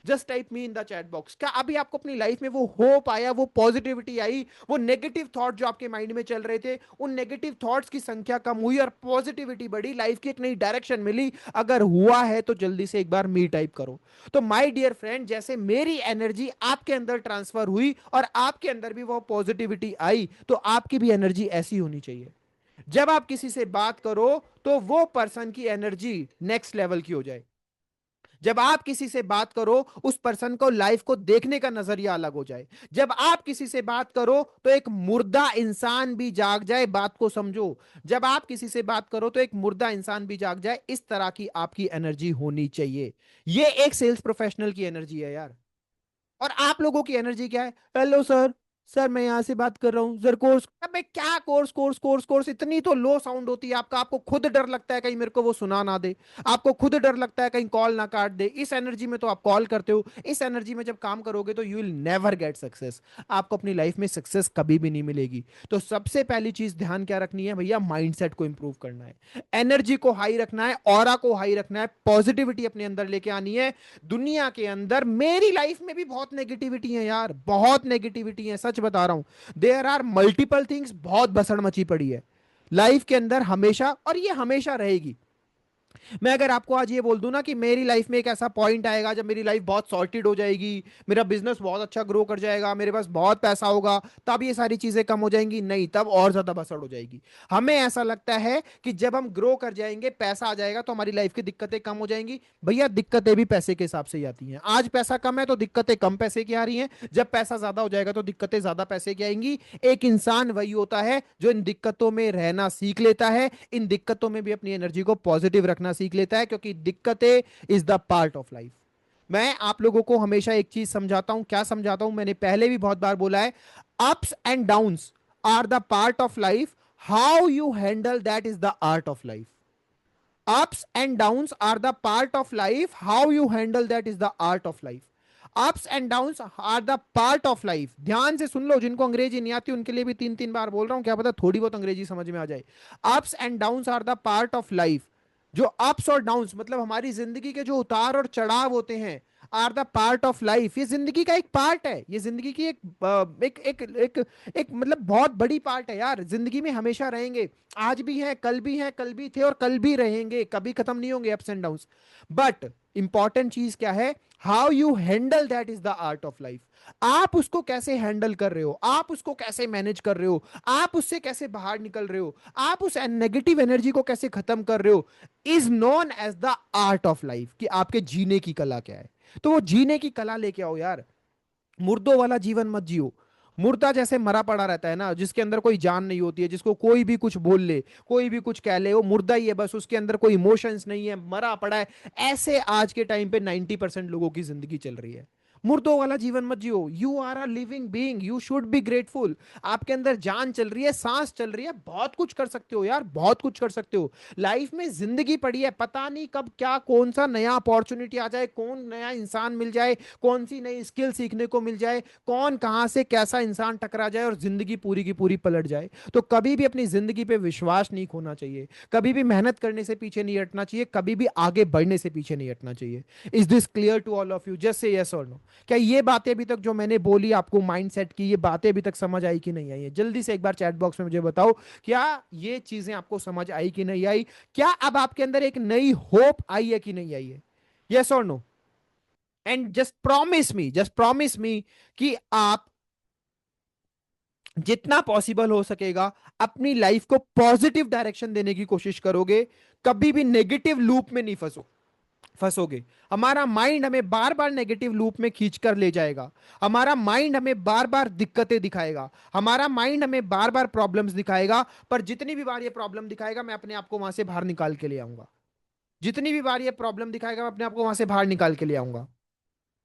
Just type me in the chat box. क्या अभी आपको अपनी लाइफ में वो होप आया, वो पॉजिटिविटी आई, वो नेगेटिव थॉट जो आपके माइंड में चल रहे थे, उन नेगेटिव थॉट्स की संख्या कम हुई और पॉजिटिविटी बढ़ी, लाइफ की एक नई डायरेक्शन मिली? अगर हुआ है तो जल्दी से एक बार मी टाइप करो। तो माय डियर फ्रेंड, जैसे मेरी एनर्जी आपके अंदर ट्रांसफर हुई और आपके अंदर भी वो पॉजिटिविटी आई, तो आपकी भी एनर्जी ऐसी होनी चाहिए। जब आप किसी से बात करो तो वो पर्सन की एनर्जी नेक्स्ट लेवल की हो जाए। जब आप किसी से बात करो, उस पर्सन को लाइफ को देखने का नजरिया अलग हो जाए। जब आप किसी से बात करो तो एक मुर्दा इंसान भी जाग जाए, बात को समझो। जब आप किसी से बात करो तो एक मुर्दा इंसान भी जाग जाए, इस तरह की आपकी एनर्जी होनी चाहिए। ये एक सेल्स प्रोफेशनल की एनर्जी है यार। और आप लोगों की एनर्जी क्या है? हेलो सर, सर मैं यहां से बात कर रहा हूँ सर, कोर्स। अबे क्या कोर्स, कोर्स कोर्स कोर्स, इतनी तो लो साउंड होती है आपका, आपको खुद डर लगता है कहीं मेरे को वो सुना ना दे, आपको खुद डर लगता है कहीं कॉल ना काट दे। इस एनर्जी में तो आप कॉल करते हो, इस एनर्जी में जब काम करोगे तो you will never get success. आपको अपनी लाइफ में सक्सेस कभी भी नहीं मिलेगी। तो सबसे पहली चीज ध्यान क्या रखनी है भैया? माइंडसेट को इंप्रूव करना है, एनर्जी को हाई रखना है, ऑरा को हाई रखना है, पॉजिटिविटी अपने अंदर लेके आनी है। दुनिया के अंदर मेरी लाइफ में भी बहुत नेगेटिविटी है यार, बहुत नेगेटिविटी है, सच बता रहा हूं। देयर आर मल्टीपल थिंग्स, बहुत भसड़ मची पड़ी है लाइफ के अंदर हमेशा, और ये हमेशा रहेगी। मैं अगर आपको आज ये बोल दूं ना कि मेरी लाइफ में एक ऐसा पॉइंट आएगा जब मेरी लाइफ बहुत सॉर्टेड हो जाएगी, मेरा बिजनेस बहुत अच्छा ग्रो कर जाएगा, मेरे पास बहुत पैसा होगा, तब ये सारी चीजें कम हो जाएंगी, नहीं, तब और ज्यादा भसड़ हो जाएगी। हमें ऐसा लगता है कि जब हम ग्रो कर जाएंगे, पैसा आ जाएगा, तो हमारी लाइफ की दिक्कतें कम हो जाएंगी। भैया, दिक्कतें भी पैसे के हिसाब से ही आती हैं। आज पैसा कम है तो दिक्कतें कम पैसे की आ रही हैं, जब पैसा ज्यादा हो जाएगा तो दिक्कतें ज्यादा पैसे की आएंगी। एक इंसान वही होता है जो इन दिक्कतों में रहना सीख लेता है, इन दिक्कतों में भी अपनी एनर्जी को पॉजिटिव रखना सीख लेता है, क्योंकि दिक्कतें is the part of life. मैं आप लोगों को हमेशा एक चीज समझाता हूं, क्या समझाता हूं, मैंने पहले भी बहुत बार बोला है, ups and downs are the part of life, how you handle that is the art of life. ups and downs are the part of life, how you handle that is the art of life। Ups and downs are the part of life. ध्यान से सुन लो, जिनको अंग्रेजी नहीं आती उनके लिए भी तीन तीन बार बोल रहा हूं, क्या पता थोड़ी बहुत अंग्रेजी समझ में आ जाए। Ups and downs are the part of life. जो अप्स और डाउन्स मतलब हमारी जिंदगी के जो उतार और चढ़ाव होते हैं, are the part of life. ये जिंदगी का एक पार्ट है, ये जिंदगी की एक मतलब बहुत बड़ी पार्ट है यार। जिंदगी में हमेशा रहेंगे, आज भी हैं, कल भी हैं, कल भी थे और कल भी रहेंगे, कभी खत्म नहीं होंगे ups and downs. But important चीज क्या है, how you handle that is the art of life. आप उसको कैसे हैंडल कर रहे हो, आप उसको कैसे मैनेज कर रहे हो, आप उससे कैसे बाहर निकल रहे हो, आप उस नेगेटिव एनर्जी को कैसे खत्म कर रहे हो, is known as the art of life. कि आपके जीने की कला क्या है। तो वो जीने की कला लेके आओ यार। मुर्दों वाला जीवन मत जियो। मुर्दा जैसे मरा पड़ा रहता है ना, जिसके अंदर कोई जान नहीं होती है, जिसको कोई भी कुछ बोल ले, कोई भी कुछ कह ले, वो मुर्दा ही है बस, उसके अंदर कोई इमोशंस नहीं है, मरा पड़ा है। ऐसे आज के टाइम पे 90% लोगों की जिंदगी चल रही है। मुर्दों वाला जीवन मत जियो। You are a living being, you should be grateful. आपके अंदर जान चल रही है, सांस चल रही है, बहुत कुछ कर सकते हो यार, बहुत कुछ कर सकते हो। लाइफ में जिंदगी पड़ी है, पता नहीं कब क्या कौन सा नया अपॉर्चुनिटी आ जाए, कौन नया इंसान मिल जाए, कौन सी नई स्किल सीखने को मिल जाए, कौन कहां से कैसा इंसान टकरा जाए और जिंदगी पूरी की पूरी पलट जाए। तो कभी भी अपनी जिंदगी पे विश्वास नहीं खोना चाहिए, कभी भी मेहनत करने से पीछे नहीं हटना चाहिए, कभी भी आगे बढ़ने से पीछे नहीं हटना चाहिए। Is this clear to all of you? Just say yes और नो। क्या ये बातें अभी तक जो मैंने बोली आपको माइंडसेट की, ये बातें अभी तक समझ आई कि नहीं आई है? जल्दी से एक बार चैट बॉक्स में मुझे बताओ, क्या ये चीजें आपको समझ आई कि नहीं आई? क्या अब आपके अंदर एक नई होप आई है कि नहीं आई है? यस और no? And just promise me कि आप जितना पॉसिबल हो सकेगा अपनी लाइफ को पॉजिटिव डायरेक्शन देने की कोशिश करोगे, कभी भी नेगेटिव लूप में नहीं फंसोगे। हमारा माइंड हमें बार बार नेगेटिव लूप में खींच कर ले जाएगा, हमारा माइंड हमें बार बार दिक्कतें दिखाएगा, हमारा माइंड हमें बार बार प्रॉब्लम्स दिखाएगा। पर जितनी भी बार ये प्रॉब्लम दिखाएगा, मैं अपने आप को वहां से बाहर निकाल के ले आऊंगा। जितनी भी बार ये प्रॉब्लम दिखाएगा, मैं अपने आप को वहां से बाहर निकाल के ले आऊंगा।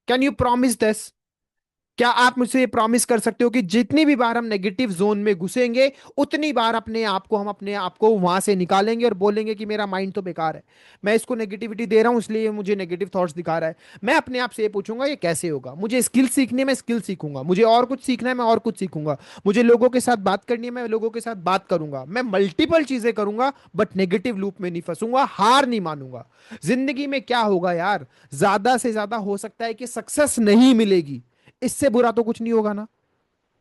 Can you promise this? क्या आप मुझसे ये प्रॉमिस कर सकते हो कि जितनी भी बार हम नेगेटिव जोन में घुसेंगे, उतनी बार हम अपने आप को वहां से निकालेंगे और बोलेंगे कि मेरा माइंड तो बेकार है, मैं इसको नेगेटिविटी दे रहा हूं इसलिए ये मुझे नेगेटिव थॉट्स दिखा रहा है। मैं अपने आप से ये पूछूंगा ये कैसे होगा। मुझे स्किल सीखनी है, मैं स्किल सीखूंगा। मुझे और कुछ सीखना है, मैं और कुछ सीखूंगा। मुझे लोगों के साथ बात करनी है, मैं लोगों के साथ बात करूंगा। मैं मल्टीपल चीजें करूंगा, बट नेगेटिव लूप में नहीं फंसूंगा, हार नहीं मानूंगा। जिंदगी में क्या होगा यार, ज्यादा से ज्यादा हो सकता है कि सक्सेस नहीं मिलेगी, इससे बुरा तो कुछ नहीं होगा ना?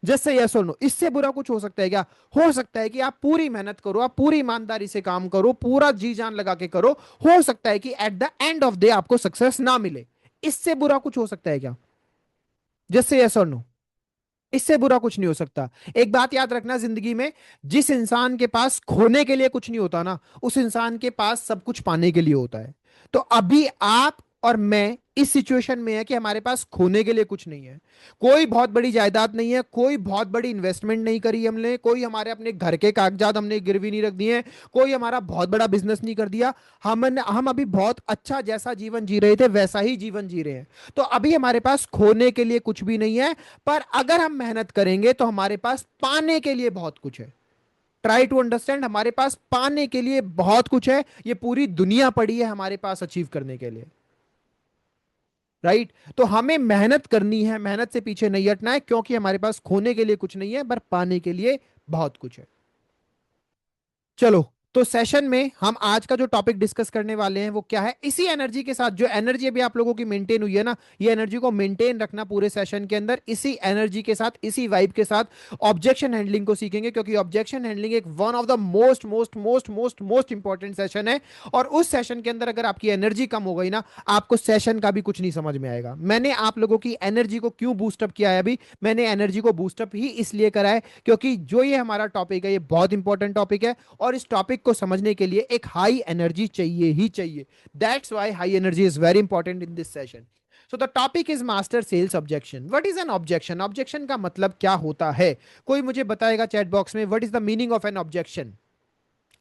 जैसे यस और नो, इससे बुरा कुछ हो सकता है क्या? हो सकता है कि आप पूरी मेहनत करो, आप पूरी ईमानदारी से काम करो, पूरा जी जान लगा के करो, हो सकता है कि at the end of day आपको सक्सेस ना मिले। इससे बुरा कुछ हो सकता है क्या? जैसे यस और नो, इससे बुरा कुछ नहीं हो सकता। एक बात याद रखना, जिंदगी में जिस इंसान के पास खोने के लिए कुछ नहीं होता ना, उस इंसान के पास सब कुछ पाने के लिए होता है। तो अभी आप और मैं इस सिचुएशन में है कि हमारे पास खोने के लिए कुछ नहीं है। कोई बहुत बड़ी जायदाद नहीं है, कोई बहुत बड़ी इन्वेस्टमेंट नहीं करी हमने, कोई हमारे अपने घर के कागजात हमने गिरवी नहीं रख दिए, कोई हमारा बहुत बड़ा बिजनेस नहीं कर दिया। हम अभी बहुत अच्छा जैसा जीवन जी रहे थे वैसा ही जीवन जी रहे हैं। तो अभी हमारे पास खोने के लिए कुछ भी नहीं है। पर अगर हम मेहनत करेंगे तो हमारे पास पाने के लिए बहुत कुछ है। ट्राई टू अंडरस्टैंड, हमारे पास पाने के लिए बहुत कुछ है। ये पूरी दुनिया पड़ी है हमारे पास अचीव करने के लिए। राइट? तो हमें मेहनत करनी है, मेहनत से पीछे नहीं हटना है, क्योंकि हमारे पास खोने के लिए कुछ नहीं है पर पाने के लिए बहुत कुछ है। चलो, तो सेशन में हम आज का जो टॉपिक डिस्कस करने वाले हैं वो क्या है, इसी एनर्जी के साथ जो एनर्जी अभी आप लोगों की मेंटेन हुई है ना, ये एनर्जी को मेंटेन रखना पूरे सेशन के अंदर। इसी एनर्जी के साथ, इसी वाइब के साथ ऑब्जेक्शन हैंडलिंग को सीखेंगे, क्योंकि ऑब्जेक्शन हैंडलिंग एक one of the most most most most most important session है। और उस सेशन के अंदर अगर आपकी एनर्जी कम हो गई ना, आपको सेशन का भी कुछ नहीं समझ में आएगा। मैंने आप लोगों की एनर्जी को क्यों बूस्टअप किया है? अभी मैंने एनर्जी को बूस्टअप ही इसलिए करा है क्योंकि जो ये हमारा टॉपिक है, ये बहुत इंपॉर्टेंट टॉपिक है और इस टॉपिक को समझने के लिए एक हाई एनर्जी चाहिए ही चाहिए। That's why high energy is very important in this session. So the topic is master sales objection. What is an objection? Objection का मतलब क्या होता है? कोई मुझे बताएगा चैट बॉक्स में, what is the meaning of an objection?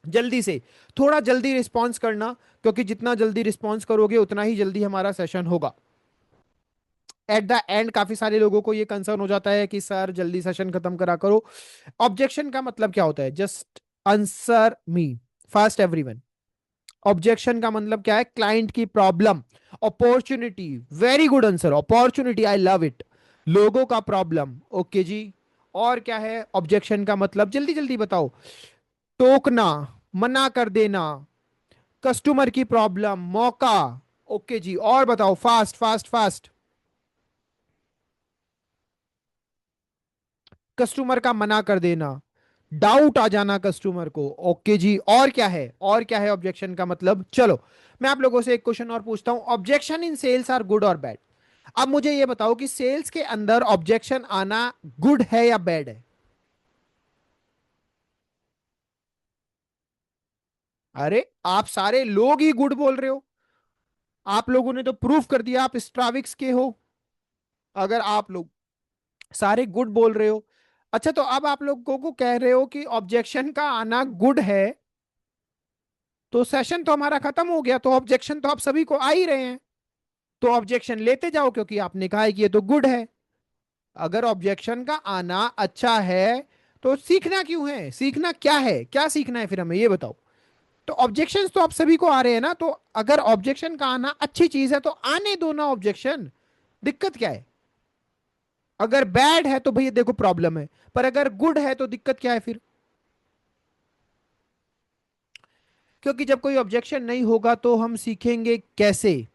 जल्दी से, थोड़ा जल्दी रिस्पॉन्स करना, क्योंकि जितना जल्दी रिस्पॉन्स करोगे उतना ही जल्दी हमारा सेशन होगा। एट द एंड काफी सारे लोगों को ये कंसर्न हो जाता है कि सर जल्दी सेशन खत्म करा करो। ऑब्जेक्शन का मतलब क्या होता है? Just answer me fast everyone. Objection का मतलब क्या है? क्लाइंट की problem. Opportunity, very good answer, opportunity, I love it. लोगों का प्रॉब्लम, ओके जी। और क्या है ऑब्जेक्शन का मतलब? जल्दी जल्दी बताओ। टोकना, मना कर देना, कस्टमर की प्रॉब्लम, मौका। ओके जी, और बताओ, फास्ट फास्ट फास्ट। कस्टमर का मना कर देना, डाउट आ जाना कस्टमर को, ओके जी। और क्या है? और क्या है ऑब्जेक्शन का मतलब? चलो मैं आप लोगों से एक क्वेश्चन और पूछता हूं, objection in sales are good और बैड? अब मुझे ये बताओ कि सेल्स के अंदर ऑब्जेक्शन आना गुड है या बैड है? अरे आप सारे लोग ही गुड बोल रहे हो। आप लोगों ने तो प्रूफ कर दिया आप स्ट्राविक्स के हो, अगर आप लोग सारे गुड बोल रहे हो। अच्छा, तो अब आप लोगों को कह रहे हो कि ऑब्जेक्शन का आना गुड है, तो सेशन तो हमारा खत्म हो गया, तो ऑब्जेक्शन तो आप सभी को आ ही रहे हैं। तो ऑब्जेक्शन लेते जाओ, क्योंकि आपने कहा है कि ये तो गुड है। अगर ऑब्जेक्शन का आना अच्छा है तो सीखना क्यों है? सीखना क्या है? क्या सीखना है फिर हमें ये बताओ। तो ऑब्जेक्शंस तो आप सभी को आ रहे हैं ना, तो अगर ऑब्जेक्शन का आना अच्छी चीज है तो आने दो ना ऑब्जेक्शन। दिक्कत क्या है? अगर बैड है तो भैया देखो प्रॉब्लम है, पर अगर गुड है तो दिक्कत क्या है फिर? क्योंकि जब कोई ऑब्जेक्शन नहीं होगा तो हम सीखेंगे कैसे?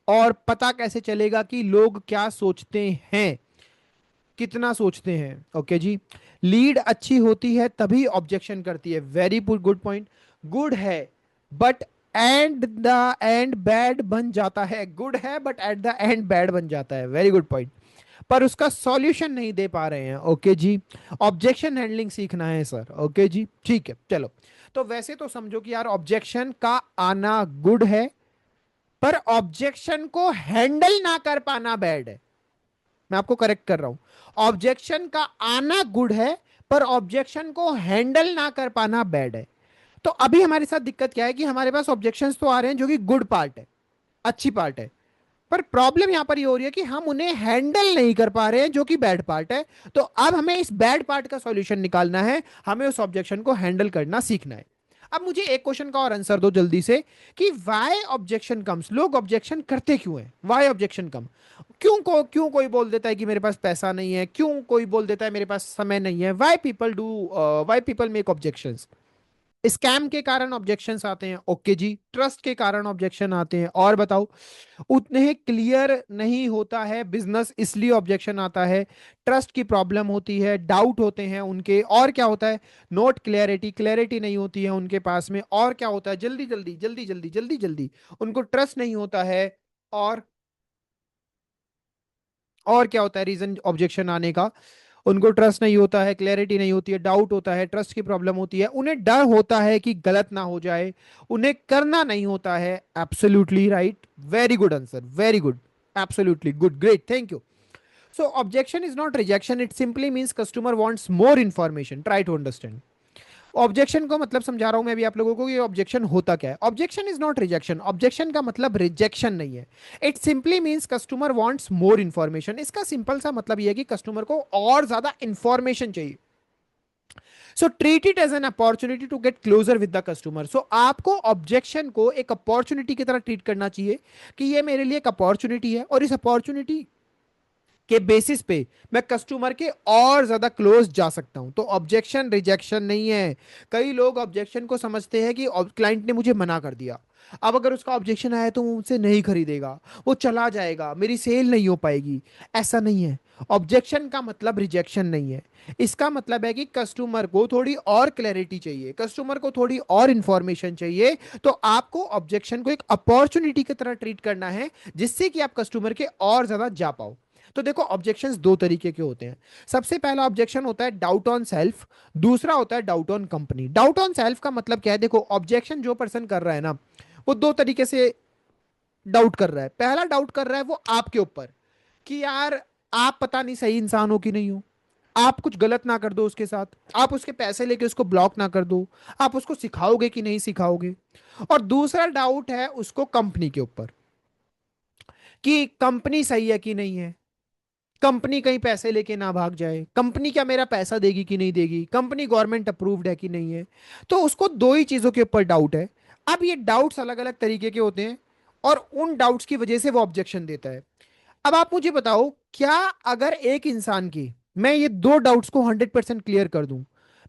और पता कैसे चलेगा कि लोग क्या सोचते हैं, कितना सोचते हैं? ओके जी। लीड अच्छी होती है तभी ऑब्जेक्शन करती है, वेरी गुड पॉइंट। गुड है but and the end bad बन जाता है, गुड है but at the end bad बन जाता है, वेरी गुड पॉइंट। पर उसका सॉल्यूशन नहीं दे पा रहे हैं, ओके जी। ऑब्जेक्शन हैंडलिंग सीखना है सर, ओके जी, ठीक है चलो। तो वैसे तो समझो कि यार ऑब्जेक्शन का आना गुड है, पर ऑब्जेक्शन को हैंडल ना कर पाना बैड है। मैं आपको करेक्ट कर रहा हूं, ऑब्जेक्शन का आना गुड है, पर ऑब्जेक्शन को हैंडल ना कर पाना बैड है। तो अभी हमारे साथ दिक्कत क्या है कि हमारे पास ऑब्जेक्शंस तो आ रहे हैं जो कि गुड पार्ट है, अच्छी पार्ट है, पर प्रॉब्लम यहां पर ये हो रही है कि हम उन्हें हैंडल नहीं कर पा रहे हैं जो कि बैड पार्ट है। तो अब हमें इस बैड पार्ट का सॉल्यूशन निकालना है, हमें उस ऑब्जेक्शन को हैंडल करना सीखना है। अब मुझे एक क्वेश्चन का और आंसर दो जल्दी से, कि वाई ऑब्जेक्शन कम्स, लोग ऑब्जेक्शन करते क्यों हैं? वाई ऑब्जेक्शन कम? क्यों कोई बोल देता है कि मेरे पास पैसा नहीं है, क्यों कोई बोल देता है मेरे पास समय नहीं है? Why people do, why people make objections? Scam के कारण ऑब्जेक्शंस आते हैं, ओके जी। ट्रस्ट के कारण ऑब्जेक्शन आते हैं, और बताओ। उतने क्लियर नहीं होता है बिजनेस, इसलिए ऑब्जेक्शन आता है। ट्रस्ट की प्रॉब्लम होती है, डाउट होते हैं उनके, और क्या होता है? नोट क्लैरिटी, क्लैरिटी नहीं होती है उनके पास में, और क्या होता है? जल्दी जल्दी जल्दी जल्दी जल्दी जल्दी, उनको ट्रस्ट नहीं होता है। और क्या होता है रीजन ऑब्जेक्शन आने का? उनको ट्रस्ट नहीं होता है, क्लैरिटी नहीं होती है, डाउट होता है, ट्रस्ट की प्रॉब्लम होती है, उन्हें डर होता है कि गलत ना हो जाए, उन्हें करना नहीं होता है। Absolutely right, very good answer, very good, absolutely good, great, thank you. So objection is not rejection, it simply means customer wants more information, try to understand. Objection को मतलब समझा रहा हूं मैं अभी आप लोगों को कि ऑब्जेक्शन होता क्या है। Objection is not rejection, objection का मतलब रिजेक्शन नहीं है। It simply means customer wants more information, इसका सिंपल सा मतलब ये है कि कस्टमर को और ज्यादा इंफॉर्मेशन चाहिए। So treat it as an opportunity to get closer with the customer. So आपको ऑब्जेक्शन को एक अपॉर्चुनिटी की तरह ट्रीट करना चाहिए, कि ये मेरे लिए एक अपॉर्चुनिटी है, और इस अपॉर्चुनिटी के बेसिस पे मैं कस्टमर के और ज्यादा क्लोज जा सकता हूं। तो ऑब्जेक्शन रिजेक्शन नहीं है। कई लोग ऑब्जेक्शन को समझते हैं कि क्लाइंट ने मुझे मना कर दिया, अब अगर उसका ऑब्जेक्शन आया तो वो मुझसे नहीं खरीदेगा, वो चला जाएगा, मेरी सेल नहीं हो पाएगी। ऐसा नहीं है। ऑब्जेक्शन का मतलब रिजेक्शन नहीं है। इसका मतलब है कि कस्टमर को थोड़ी और क्लैरिटी चाहिए, कस्टमर को थोड़ी और इंफॉर्मेशन चाहिए, तो आपको ऑब्जेक्शन को एक अपॉर्चुनिटी की तरह ट्रीट करना है, जिससे कि आप कस्टमर के और ज्यादा जा पाओ। तो देखो ऑब्जेक्शंस दो तरीके के होते हैं। सबसे पहला ऑब्जेक्शन होता है डाउट ऑन सेल्फ, दूसरा होता है doubt on company. Doubt on self का मतलब क्या है? देखो ऑब्जेक्शन जो पर्सन कर रहा है ना, वो दो तरीके से डाउट कर रहा है। पहला डाउट कर रहा है वो आपके ऊपर, कि यार आप पता नहीं सही इंसान हो कि नहीं हो, आप कुछ गलत ना कर दो उसके साथ, आप उसके पैसे लेके उसको ब्लॉक ना कर दो, आप उसको सिखाओगे कि नहीं सिखाओगे। और दूसरा डाउट है उसको कंपनी के ऊपर, कि कंपनी सही है कि नहीं है, कंपनी कहीं पैसे लेके ना भाग जाए, कंपनी क्या मेरा पैसा देगी कि नहीं देगी, कंपनी गवर्नमेंट अप्रूव्ड है कि नहीं है। तो उसको दो ही चीजों के ऊपर डाउट है। अब ये डाउट्स अलग अलग तरीके के होते हैं और उन डाउट्स की वजह से वो ऑब्जेक्शन देता है। अब आप मुझे बताओ, क्या अगर एक इंसान की मैं ये दो डाउट्स को 100% क्लियर कर दूं।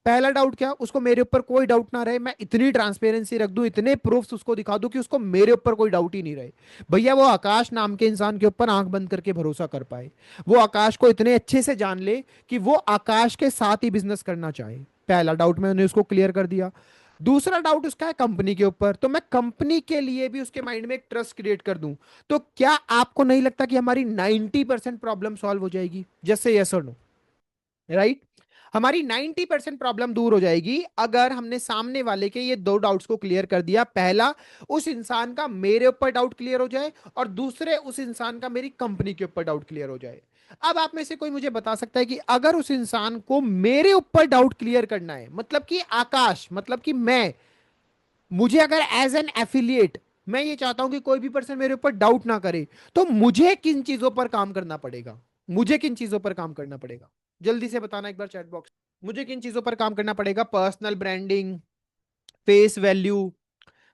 पहला डाउट क्या, उसको मेरे ऊपर कोई डाउट ना रहे, मैं इतनी ट्रांसपेरेंसी रख दूं, इतने प्रूफ्स उसको दिखा दूं कि उसको मेरे ऊपर कोई डाउट ही नहीं रहे। भैया वो आकाश नाम के इंसान के ऊपर आंख बंद करके भरोसा कर पाए, वो आकाश को इतने अच्छे से जान ले कि वो आकाश के साथ ही बिजनेस करना चाहे। पहला डाउट मैंने उसको क्लियर कर दिया। दूसरा डाउट उसका है कंपनी के ऊपर, तो मैं कंपनी के लिए भी उसके माइंड में एक ट्रस्ट क्रिएट कर दूं। तो क्या आपको नहीं लगता कि हमारी 90% प्रॉब्लम सॉल्व हो जाएगी? जैसे यस और नो, राइट? हमारी 90% प्रॉब्लम दूर हो जाएगी अगर हमने सामने वाले के ये दो डाउट्स को क्लियर कर दिया। पहला, उस इंसान का मेरे ऊपर डाउट क्लियर हो जाए, और दूसरे, उस इंसान का मेरी कंपनी के ऊपर डाउट क्लियर हो जाए। अब आप में से कोई मुझे बता सकता है कि अगर उस इंसान को मेरे ऊपर डाउट क्लियर करना है, मतलब कि आकाश, मतलब कि मैं, मुझे अगर एज एन एफिलिएट मैं ये चाहता हूं कि कोई भी पर्सन मेरे ऊपर डाउट ना करे, तो मुझे किन चीजों पर काम करना पड़ेगा? मुझे किन चीजों पर काम करना पड़ेगा? जल्दी से बताना एक बार चैट बॉक्स। मुझे किन चीजों पर काम करना पड़ेगा? Personal branding, face value,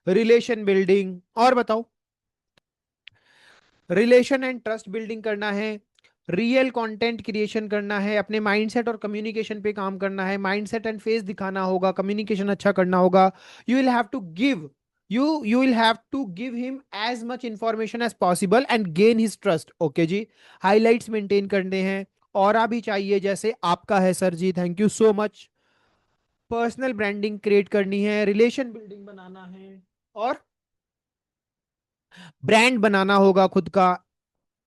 relation building, और बताओ। रिलेशन एंड ट्रस्ट बिल्डिंग करना है, रियल कंटेंट क्रिएशन करना है, अपने माइंडसेट और कम्युनिकेशन पे काम करना है, माइंडसेट एंड फेस दिखाना होगा, कम्युनिकेशन अच्छा करना होगा। You will have to give, you will have to give him as much information as possible and gain his trust. Okay जी। हाइलाइट्स मेंटेन करने हैं, और भी चाहिए जैसे आपका है सर जी, thank you so much. Personal branding create करनी है, रिलेशन बिल्डिंग बनाना है, और ब्रांड बनाना होगा खुद का।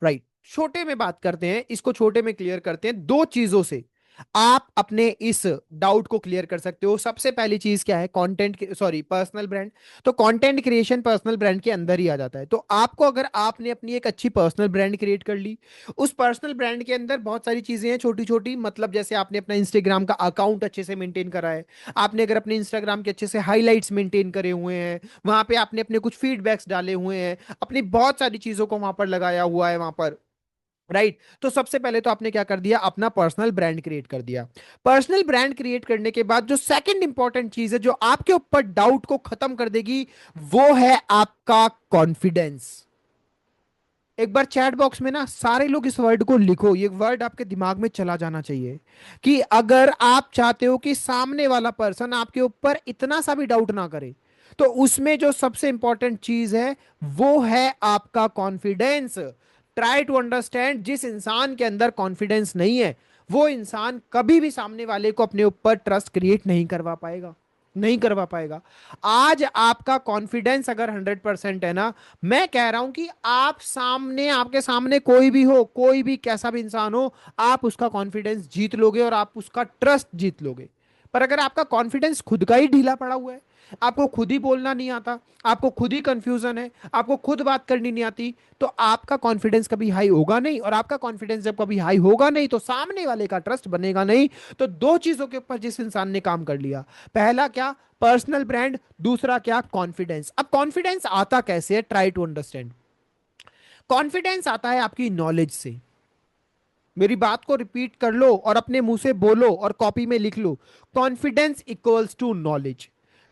राइट। छोटे में बात करते हैं, इसको छोटे में क्लियर करते हैं। दो चीजों से आप अपने इस डाउट को क्लियर कर सकते हो। सबसे पहली चीज क्या है? Content, sorry, personal brand. तो कंटेंट क्रिएशन पर्सनल ब्रांड के अंदर ही आ जाता है। तो आपको, अगर आपने अपनी एक अच्छी पर्सनल ब्रांड क्रिएट कर ली, उस पर्सनल ब्रांड के अंदर बहुत सारी चीजें हैं छोटी छोटी, मतलब जैसे आपने अपना इंस्टाग्राम का अकाउंट अच्छे से मेंटेन करा है, आपने अगर अपने इंस्टाग्राम के अच्छे से हाईलाइट्स मेंटेन करे हुए हैं, वहां पे आपने अपने कुछ फीडबैक्स डाले हुए हैं, अपनी बहुत सारी चीजों को वहां पर लगाया हुआ है वहां पर, राइट। तो सबसे पहले तो आपने क्या कर दिया? अपना पर्सनल ब्रांड क्रिएट कर दिया। पर्सनल ब्रांड क्रिएट करने के बाद जो सेकंड इंपॉर्टेंट चीज है जो आपके ऊपर डाउट को खत्म कर देगी, वो है आपका कॉन्फिडेंस। एक बार चैट बॉक्स में ना सारे लोग इस वर्ड को लिखो, ये वर्ड आपके दिमाग में चला जाना चाहिए कि अगर आप चाहते हो कि सामने वाला पर्सन आपके ऊपर इतना सा भी डाउट ना करे, तो उसमें जो सबसे इंपॉर्टेंट चीज है वो है आपका कॉन्फिडेंस। ट्राई टू अंडरस्टैंड, जिस इंसान के अंदर कॉन्फिडेंस नहीं है, वो इंसान कभी भी सामने वाले को अपने ऊपर ट्रस्ट क्रिएट नहीं करवा पाएगा, नहीं करवा पाएगा। आज आपका कॉन्फिडेंस अगर 100% है ना, मैं कह रहा हूं कि आप सामने, आपके सामने कोई भी हो, कोई भी कैसा भी इंसान हो, आप उसका कॉन्फिडेंस जीत लोगे और आप उसका ट्रस्ट जीत लोगे। पर अगर आपका कॉन्फिडेंस खुद का ही ढीला पड़ा हुआ है, आपको खुद ही बोलना नहीं आता, आपको खुद ही कंफ्यूजन है, आपको खुद बात करनी नहीं आती, तो आपका कॉन्फिडेंस कभी हाई होगा नहीं, और आपका कॉन्फिडेंस जब कभी हाई होगा नहीं तो सामने वाले का ट्रस्ट बनेगा नहीं। तो दो चीजों के ऊपर जिस इंसान ने काम कर लिया, पहला क्या? पर्सनल ब्रांड, दूसरा क्या? कॉन्फिडेंस। अब कॉन्फिडेंस आता कैसे है? Try to understand. कॉन्फिडेंस आता है आपकी नॉलेज से। मेरी बात को रिपीट कर लो और अपने मुंह से बोलो और कॉपी में लिख लो। Confidence equals to knowledge.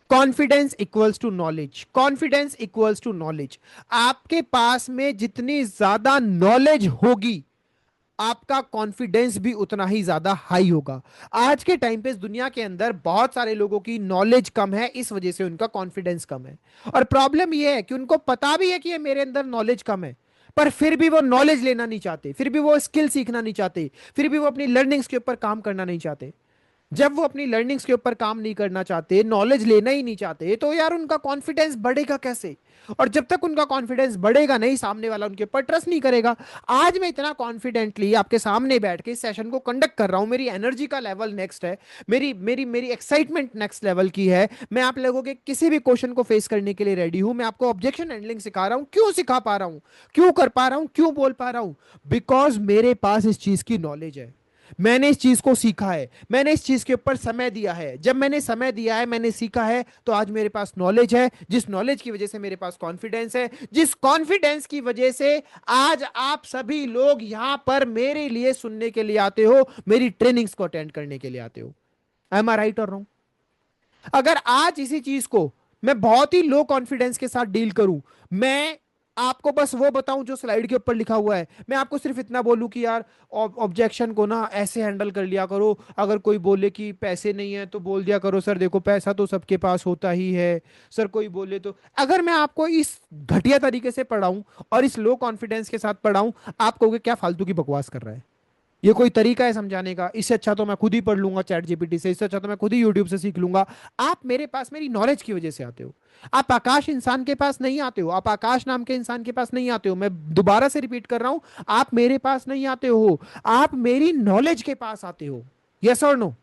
Confidence equals to knowledge. Confidence equals to knowledge. आपके पास में जितनी ज्यादा नॉलेज होगी, आपका कॉन्फिडेंस भी उतना ही ज्यादा हाई होगा। आज के टाइम पे इस दुनिया के अंदर बहुत सारे लोगों की नॉलेज कम है, इस वजह से उनका कॉन्फिडेंस कम है। और प्रॉब्लम यह है कि उनको पता भी है कि ये मेरे अंदर नॉलेज कम है, पर फिर भी वो नॉलेज लेना नहीं चाहते, फिर भी वो स्किल सीखना नहीं चाहते, फिर भी वो अपनी लर्निंग्स के ऊपर काम करना नहीं चाहते। जब वो अपनी लर्निंग्स के ऊपर काम नहीं करना चाहते, नॉलेज लेना ही नहीं चाहते, तो यार उनका कॉन्फिडेंस बढ़ेगा कैसे? और जब तक उनका कॉन्फिडेंस बढ़ेगा नहीं, सामने वाला उनके ऊपर ट्रस्ट नहीं करेगा। आज मैं इतना कॉन्फिडेंटली आपके सामने बैठ के इस सेशन को कंडक्ट कर रहा हूं, मेरी एनर्जी का लेवल नेक्स्ट है, मेरी मेरी मेरी एक्साइटमेंट नेक्स्ट लेवल की है। मैं आप लोगों के किसी भी क्वेश्चन को फेस करने के लिए रेडी हूं। मैं आपको ऑब्जेक्शन हैंडलिंग सिखा रहा हूं। क्यों सिखा पा रहा हूं? क्यों कर पा रहा हूं? क्यों बोल पा रहा हूं? बिकॉज मेरे पास इस चीज की नॉलेज है, मैंने इस चीज को सीखा है, मैंने इस चीज के ऊपर समय दिया है। जब मैंने समय दिया है, मैंने सीखा है, तो आज मेरे पास नॉलेज है, जिस नॉलेज की वजह से मेरे पास कॉन्फिडेंस है, जिस कॉन्फिडेंस की वजह से आज आप सभी लोग यहां पर मेरे लिए सुनने के लिए आते हो, मेरी ट्रेनिंग्स को अटेंड करने के लिए आते हो। एम आई राइट और रॉन्ग? अगर आज इसी चीज को मैं बहुत ही लो कॉन्फिडेंस के साथ डील करूं। मैं आपको बस वो बताऊं जो स्लाइड के ऊपर लिखा हुआ है। मैं आपको सिर्फ इतना बोलूं कि यार ऑब्जेक्शन को ना ऐसे हैंडल कर लिया करो। अगर कोई बोले कि पैसे नहीं है तो बोल दिया करो सर देखो पैसा तो सबके पास होता ही है। सर कोई बोले तो, अगर मैं आपको इस घटिया तरीके से पढ़ाऊं और इस लो कॉन्फिडेंस के साथ पढ़ाऊं, आप कहोगे क्या फालतू की बकवास कर रहा है, ये कोई तरीका है समझाने का? इससे अच्छा तो मैं खुद ही पढ़ लूंगा चैट जीपीटी से, इससे अच्छा तो मैं खुद ही यूट्यूब से सीख लूंगा। आप मेरे पास मेरी नॉलेज की वजह से आते हो। आप आकाश इंसान के पास नहीं आते हो, आप आकाश नाम के इंसान के पास नहीं आते हो। मैं दोबारा से रिपीट कर रहा हूं, आप मेरे पास नहीं आते हो, आप मेरी नॉलेज के पास आते हो। यस और नो?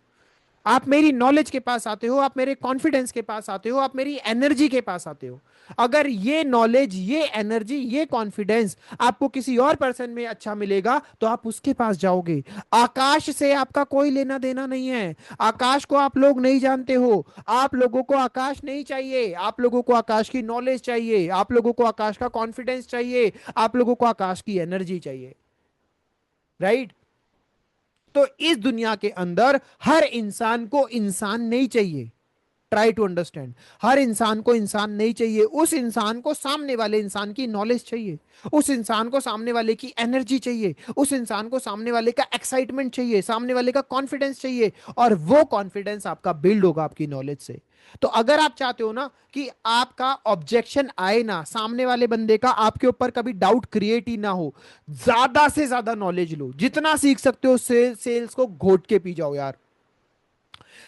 आप मेरी नॉलेज के पास आते हो, आप मेरे कॉन्फिडेंस के पास आते हो, आप मेरी एनर्जी के पास आते हो। अगर ये नॉलेज, ये एनर्जी, ये कॉन्फिडेंस आपको किसी और पर्सन में अच्छा मिलेगा तो आप उसके पास जाओगे। आकाश से आपका कोई लेना देना नहीं है। आकाश को आप लोग नहीं जानते हो। आप लोगों को आकाश नहीं चाहिए, आप लोगों को आकाश की नॉलेज चाहिए, आप लोगों को आकाश का कॉन्फिडेंस चाहिए, आप लोगों को आकाश की एनर्जी चाहिए। राइट? तो इस दुनिया के अंदर हर इंसान को इंसान नहीं चाहिए। Try to understand. हर इंसान को इंसान नहीं चाहिए। उस इंसान को सामने वाले इंसान की नॉलेज चाहिए, उस इंसान को सामने वाले की एनर्जी चाहिए, उस इंसान को सामने वाले का एक्साइटमेंट चाहिए, सामने वाले का कॉन्फिडेंस चाहिए। और वो कॉन्फिडेंस आपका बिल्ड होगा आपकी नॉलेज से। तो अगर आप चाहते हो ना कि आपका ऑब्जेक्शन आए ना, सामने वाले बंदे का आपके ऊपर कभी डाउट क्रिएट ही ना हो, ज्यादा से ज्यादा नॉलेज लो। जितना सीख सकते हो सेल्स को घोट के पी जाओ यार।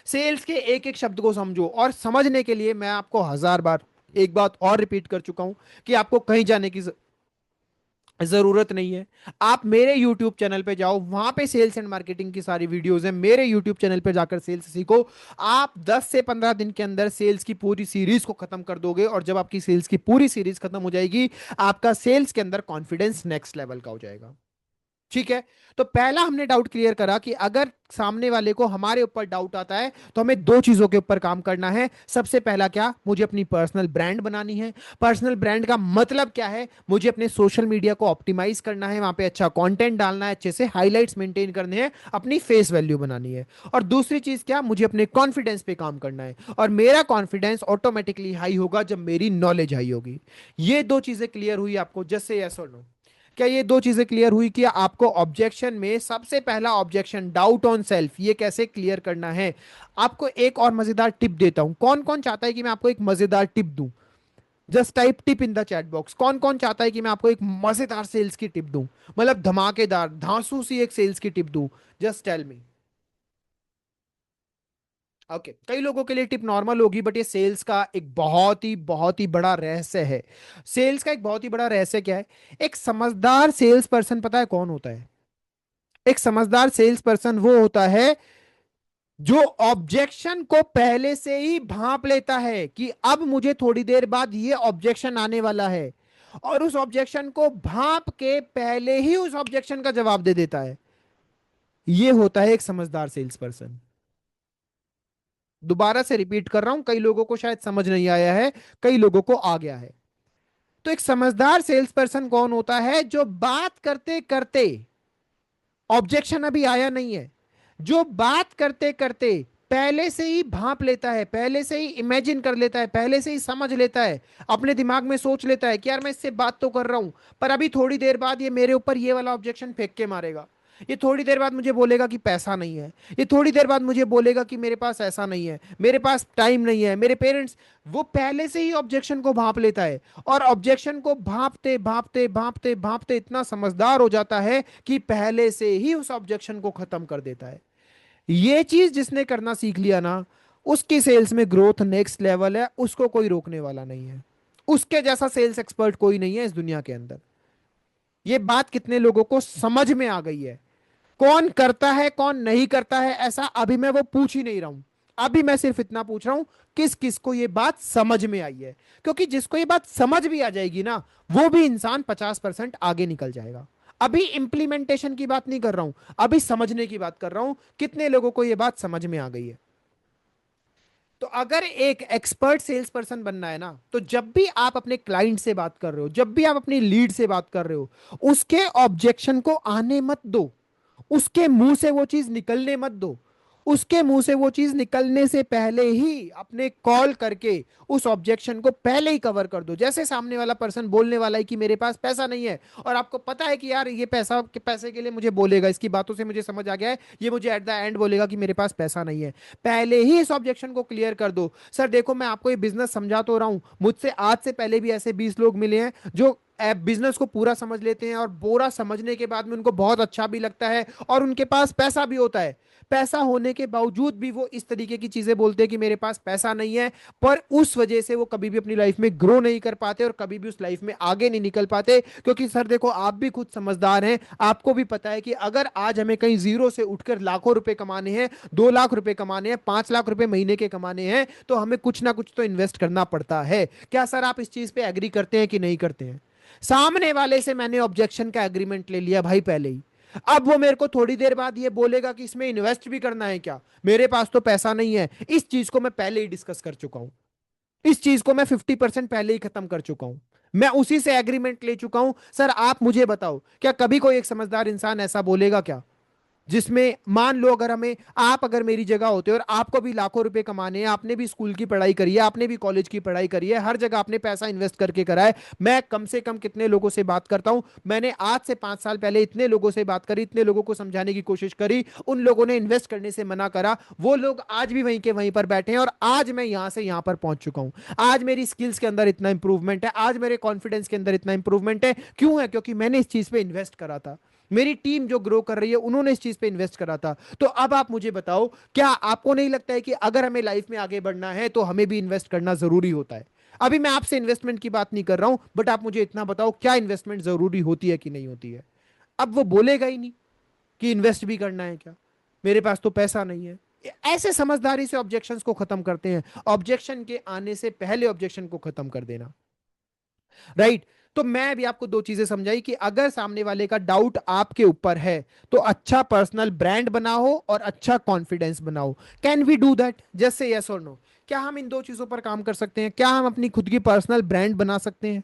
सेल्स के एक एक शब्द को समझो। और समझने के लिए मैं आपको हजार बार एक बात और रिपीट कर चुका हूं कि आपको कहीं जाने की जरूरत नहीं है। आप मेरे YouTube चैनल पे जाओ, वहां पे सेल्स एंड मार्केटिंग की सारी वीडियोस हैं। मेरे YouTube चैनल पे जाकर सेल्स सीखो। आप 10 से 15 दिन के अंदर सेल्स की पूरी सीरीज को खत्म कर दोगे। और जब आपकी सेल्स की पूरी सीरीज खत्म हो जाएगी, आपका सेल्स के अंदर कॉन्फिडेंस नेक्स्ट लेवल का हो जाएगा। ठीक है? तो पहला हमने डाउट क्लियर करा कि अगर सामने वाले को हमारे ऊपर डाउट आता है तो हमें दो चीजों के ऊपर काम करना है। सबसे पहला क्या? मुझे अपनी पर्सनल ब्रांड बनानी है। पर्सनल ब्रांड का मतलब क्या है? मुझे अपने सोशल मीडिया को ऑप्टिमाइज करना है, वहां पे अच्छा कंटेंट डालना है, अच्छे से हाइलाइट्स मेंटेन करने हैं, अपनी फेस वैल्यू बनानी है। और दूसरी चीज क्या? मुझे अपने कॉन्फिडेंस पे काम करना है। और मेरा कॉन्फिडेंस ऑटोमेटिकली हाई होगा जब मेरी नॉलेज हाई होगी। ये दो चीजें क्लियर हुई आपको? जैसे यस और नो? क्या ये दो चीजें क्लियर हुई कि आपको ऑब्जेक्शन में सबसे पहला ऑब्जेक्शन डाउट ऑन सेल्फ ये कैसे क्लियर करना है? आपको एक और मजेदार टिप देता हूं। कौन कौन चाहता है कि मैं आपको एक मजेदार टिप दूं? Just type tip in the chat box. कौन कौन चाहता है कि मैं आपको एक मजेदार सेल्स की टिप दूं, मतलब धमाकेदार धांसू सी एक सेल्स की टिप दूं? Just tell me. ओके, कई लोगों के लिए टिप नॉर्मल होगी, बट ये सेल्स का एक बहुत ही बड़ा रहस्य है। सेल्स का एक बहुत ही बड़ा रहस्य क्या है? एक समझदार सेल्स पर्सन पता है कौन होता है? एक समझदार सेल्स पर्सन वो होता है जो ऑब्जेक्शन को पहले से ही भांप लेता है कि अब मुझे थोड़ी देर बाद ये ऑब्जेक्शन आने वाला है, और उस ऑब्जेक्शन को भांप के पहले ही उस ऑब्जेक्शन का जवाब दे देता है। ये होता है एक समझदार सेल्स पर्सन। दोबारा से रिपीट कर रहा हूं, कई लोगों को शायद समझ नहीं आया है, कई लोगों को आ गया है। तो एक समझदार सेल्स पर्सन कौन होता है? जो बात करते करते, ऑब्जेक्शन अभी आया नहीं है, जो बात करते करते पहले से ही भांप लेता है, पहले से ही इमेजिन कर लेता है, पहले से ही समझ लेता है, अपने दिमाग में सोच लेता है कि यार मैं इससे बात तो कर रहा हूं, पर अभी थोड़ी देर बाद ये मेरे ऊपर ये वाला ऑब्जेक्शन फेंक के मारेगा। ये थोड़ी देर बाद मुझे बोलेगा कि पैसा नहीं है, ये थोड़ी देर बाद मुझे बोलेगा कि मेरे पास ऐसा नहीं है, मेरे पास टाइम नहीं है, मेरे पेरेंट्स। वो पहले से ही ऑब्जेक्शन को भांप लेता है। और ऑब्जेक्शन को भांपते भांपते भांपते भांपते इतना समझदार हो जाता है कि पहले से ही उस ऑब्जेक्शन को खत्म कर देता है। ये चीज जिसने करना सीख लिया ना, उसकी सेल्स में ग्रोथ नेक्स्ट लेवल है, उसको कोई रोकने वाला नहीं है। उसके जैसा सेल्स एक्सपर्ट कोई नहीं है इस दुनिया के अंदर। ये बात कितने लोगों को समझ में आ गई है? कौन करता है कौन नहीं करता है ऐसा अभी मैं वो पूछ ही नहीं रहा हूं। अभी मैं सिर्फ इतना पूछ रहा हूं किस किस को ये बात समझ में आई है। क्योंकि जिसको ये बात समझ भी आ जाएगी ना, वो भी इंसान 50% आगे निकल जाएगा। अभी इंप्लीमेंटेशन की बात नहीं कर रहा हूं, अभी समझने की बात कर रहा हूं। कितने लोगों को ये बात समझ में आ गई है? तो अगर एक एक्सपर्ट सेल्स पर्सन बनना है ना, तो जब भी आप अपने क्लाइंट से बात कर रहे हो, जब भी आप अपनी लीड से बात कर रहे हो, उसके ऑब्जेक्शन को आने मत दो, उसके मुंह से वो चीज निकलने मत दो। उसके मुंह से वो चीज निकलने से पहले ही अपने कॉल करके उस ऑब्जेक्शन को पहले ही कवर कर दो। जैसे सामने वाला पर्सन बोलने वाला है कि मेरे पास पैसा नहीं है, और आपको पता है कि यार ये पैसे के लिए मुझे बोलेगा, इसकी बातों से मुझे समझ आ गया है, ये मुझे एट द एंड बोलेगा कि मेरे पास पैसा नहीं है। पहले ही इस ऑब्जेक्शन को क्लियर कर दो। सर देखो, मैं आपको ये बिजनेस समझा तो रहा हूं, मुझसे आज से पहले भी ऐसे 20 लोग मिले हैं जो बिजनेस को पूरा समझ लेते हैं, और पूरा समझने के बाद में उनको बहुत अच्छा भी लगता है और उनके पास पैसा भी होता है। पैसा होने के बावजूद भी वो इस तरीके की चीजें बोलते हैं कि मेरे पास पैसा नहीं है, पर उस वजह से वो कभी भी अपनी लाइफ में ग्रो नहीं कर पाते और कभी भी उस लाइफ में आगे नहीं निकल पाते। क्योंकि सर देखो, आप भी खुद समझदार हैं, आपको भी पता है कि अगर आज हमें कहीं जीरो से उठकर लाखों रुपए कमाने हैं, 2 लाख रुपए कमाने हैं, 5 लाख रुपए महीने के कमाने हैं, तो हमें कुछ ना कुछ तो इन्वेस्ट करना पड़ता है। क्या सर आप इस चीज पे एग्री करते हैं कि नहीं करते हैं? सामने वाले से मैंने ऑब्जेक्शन का एग्रीमेंट ले लिया भाई पहले ही। अब वो मेरे को थोड़ी देर बाद ये बोलेगा कि इसमें इन्वेस्ट भी करना है क्या, मेरे पास तो पैसा नहीं है। इस चीज को मैं पहले ही डिस्कस कर चुका हूं, इस चीज को मैं 50% पहले ही खत्म कर चुका हूं। मैं उसी से एग्रीमेंट ले चुका हूं। सर आप मुझे बताओ, क्या कभी कोई एक समझदार इंसान ऐसा बोलेगा क्या, जिसमें मान लो अगर हमें, आप अगर मेरी जगह होते और आपको भी लाखों रुपए कमाने हैं, आपने भी स्कूल की पढ़ाई करी है, आपने भी कॉलेज की पढ़ाई करी है, हर जगह आपने पैसा इन्वेस्ट करके करा है। मैं कम से कम कितने लोगों से बात करता हूं, मैंने आज से 5 साल पहले इतने लोगों से बात करी, इतने लोगों को समझाने की कोशिश करी, उन लोगों ने इन्वेस्ट करने से मना करा। वो लोग आज भी वहीं के वहीं पर बैठे हैं, और आज मैं यहां से यहां पर पहुंच चुका हूं। आज मेरी स्किल्स के अंदर इतना इंप्रूवमेंट है, आज मेरे कॉन्फिडेंस के अंदर इतना इंप्रूवमेंट है। क्यों है? क्योंकि मैंने इस चीज पे इन्वेस्ट करा था। मेरी टीम जो ग्रो कर रही है, उन्होंने इस चीज पे इन्वेस्ट करा था। तो अब आप मुझे बताओ, क्या आपको नहीं लगता है कि अगर हमें लाइफ में आगे बढ़ना है तो हमें भी इन्वेस्ट करना जरूरी होता है? अभी मैं आपसे इन्वेस्टमेंट की बात नहीं कर रहा हूं, बट आप मुझे इतना बताओ, क्या इन्वेस्टमेंट जरूरी होती है कि नहीं होती है? अब वो बोलेगा ही नहीं कि इन्वेस्ट भी करना है क्या, मेरे पास तो पैसा नहीं है। ऐसे समझदारी से ऑब्जेक्शंस को खत्म करते हैं। ऑब्जेक्शन के आने से पहले ऑब्जेक्शन को खत्म कर देना, राइट? तो मैं अभी आपको दो चीजें समझाई कि अगर सामने वाले का डाउट आपके ऊपर है, तो अच्छा पर्सनल ब्रांड बनाओ और अच्छा कॉन्फिडेंस बनाओ। Can we do that? Just say yes और नो। क्या हम इन दो चीजों पर काम कर सकते हैं? क्या हम अपनी खुद की पर्सनल ब्रांड बना सकते हैं?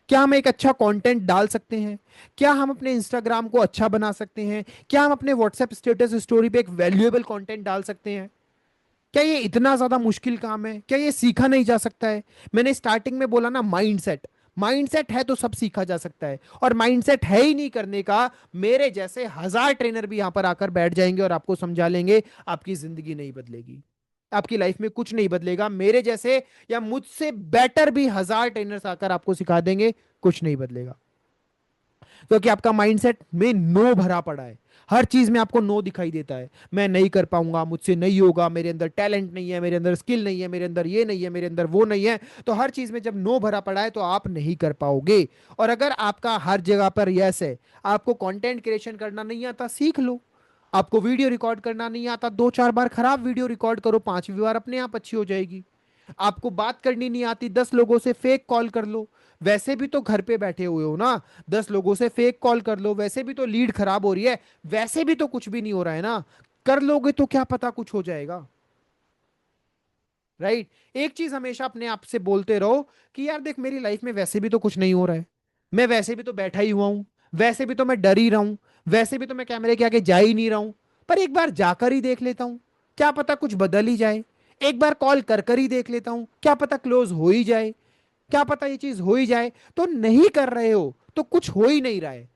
क्या हम एक अच्छा कंटेंट डाल सकते हैं? क्या हम अपने इंस्टाग्राम को अच्छा बना सकते हैं? क्या हम अपने व्हाट्सएप स्टेटस स्टोरी पे एक वैल्यूएबल कंटेंट डाल सकते हैं? क्या ये इतना ज्यादा मुश्किल काम है? क्या ये सीखा नहीं जा सकता है? मैंने स्टार्टिंग में बोला ना, माइंडसेट। माइंडसेट है तो सब सीखा जा सकता है, और माइंडसेट है ही नहीं करने का, मेरे जैसे 1000 ट्रेनर भी यहां पर आकर बैठ जाएंगे और आपको समझा लेंगे, आपकी जिंदगी नहीं बदलेगी, आपकी लाइफ में कुछ नहीं बदलेगा। मेरे जैसे या मुझसे बेटर भी 1000 ट्रेनर्स आकर आपको सिखा देंगे, कुछ नहीं बदलेगा। क्योंकि आपका माइंडसेट में नो भरा पड़ा है। हर चीज में आपको नो दिखाई देता है। मैं नहीं कर पाऊंगा, मुझसे नहीं होगा, मेरे अंदर टैलेंट नहीं है, मेरे अंदर स्किल नहीं है, मेरे अंदर ये नहीं है, मेरे अंदर वो नहीं है। तो हर चीज में जब नो भरा पड़ा है तो आप नहीं कर पाओगे। और अगर आपका हर जगह पर यस है, आपको कंटेंट क्रिएशन करना नहीं आता, सीख लो। आपको वीडियो रिकॉर्ड करना नहीं आता, 2-4 बार खराब वीडियो रिकॉर्ड करो, 5वीं बार अपने आप अच्छी हो जाएगी। आपको बात करनी नहीं आती, 10 लोगों से फेक कॉल कर लो, वैसे भी तो घर पे बैठे हुए हो ना, 10 लोगों से फेक कॉल कर लो, वैसे भी तो लीड खराब हो रही है, वैसे भी तो कुछ भी नहीं हो रहा है ना, कर लोगे तो क्या पता कुछ हो जाएगा, राइट? एक चीज हमेशा अपने आप से बोलते रहो कि यार देख, मेरी लाइफ में वैसे भी तो कुछ नहीं हो रहा है, मैं वैसे भी तो बैठा ही हुआ हूं, वैसे भी तो मैं डर ही रहा हूं, वैसे भी तो मैं कैमरे के आगे जा ही नहीं रहा हूं, पर एक बार जाकर ही देख लेता हूं, क्या पता कुछ बदल ही जाए। एक बार कॉल कर कर ही देख लेता हूं, क्या पता क्लोज हो ही जाए, क्या पता ये चीज हो ही जाए। तो नहीं कर रहे हो तो कुछ हो ही नहीं रहा है,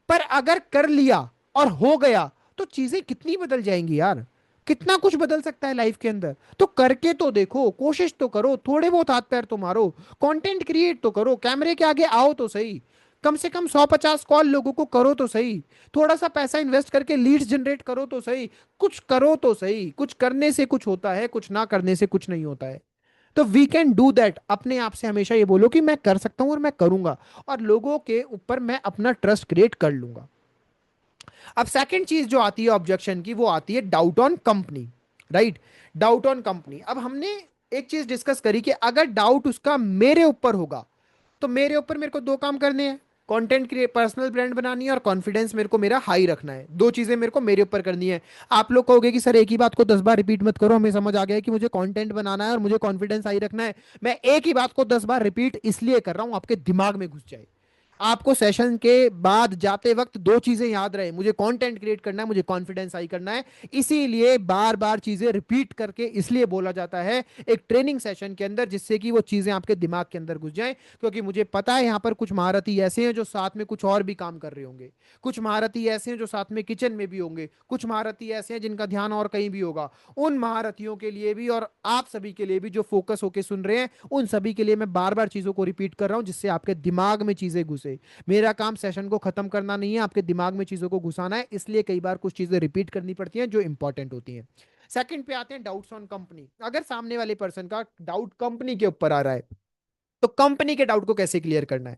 पर अगर कर लिया और हो गया तो चीजें कितनी बदल जाएंगी यार, कितना कुछ बदल सकता है लाइफ के अंदर। तो करके तो देखो, कोशिश तो करो, थोड़े बहुत हाथ पैर तो मारो, कंटेंट क्रिएट तो करो, कैमरे के आगे आओ तो सही, कम से कम 150 कॉल लोगों को करो तो सही, थोड़ा सा पैसा इन्वेस्ट करके लीड्स जनरेट करो तो सही, कुछ करो तो सही। कुछ करने से कुछ होता है, कुछ ना करने से कुछ नहीं होता है। तो वी कैन डू दैट। अपने आप से हमेशा ये बोलो कि मैं कर सकता हूं और मैं करूंगा, और लोगों के ऊपर मैं अपना ट्रस्ट क्रिएट कर लूंगा। अब सेकंड चीज जो आती है ऑब्जेक्शन की, वो आती है doubt on company, right? Doubt on company. अब हमने एक चीज डिस्कस करी कि अगर डाउट उसका मेरे ऊपर होगा, तो मेरे ऊपर मेरे को दो काम करने हैं, कंटेंट क्रिएट, पर्सनल ब्रांड बनानी है, और कॉन्फिडेंस मेरे को मेरा हाई रखना है। दो चीजें मेरे को मेरे ऊपर करनी है। आप लोग कहोगे कि सर एक ही बात को 10 बार रिपीट मत करो, हमें समझ आ गया है कि मुझे कंटेंट बनाना है और मुझे कॉन्फिडेंस हाई रखना है। मैं एक ही बात को 10 बार रिपीट इसलिए कर रहा हूं, आपके दिमाग में घुस जाए। आपको सेशन के बाद जाते वक्त दो चीजें याद रहे, मुझे कंटेंट क्रिएट करना है, मुझे कॉन्फिडेंस हाई करना है। इसीलिए बार बार चीजें रिपीट करके इसलिए बोला जाता है एक ट्रेनिंग सेशन के अंदर, जिससे कि वो चीजें आपके दिमाग के अंदर घुस जाएं। क्योंकि मुझे पता है यहाँ पर कुछ महारथी ऐसे हैं जो साथ में कुछ और भी काम कर रहे होंगे, कुछ महारथी ऐसे हैं जो साथ में किचन में भी होंगे, कुछ महारथी ऐसे हैं जिनका ध्यान और कहीं भी होगा। उन महारथियों के लिए भी और आप सभी के लिए भी जो फोकस होके सुन रहे हैं, उन सभी के लिए मैं बार बार चीजों को रिपीट कर रहा हूं जिससे आपके दिमाग में चीजें घुसे। मेरा काम सेशन को खत्म करना नहीं है, आपके दिमाग में चीजों को घुसाना है, इसलिए कई बार कुछ चीजें रिपीट करनी पड़ती हैं जो इंपॉर्टेंट होती हैं। सेकंड पे आते हैं डाउट्स ऑन कंपनी। अगर सामने वाले पर्सन का डाउट कंपनी के ऊपर आ रहा है, तो कंपनी के डाउट को कैसे क्लियर करना है?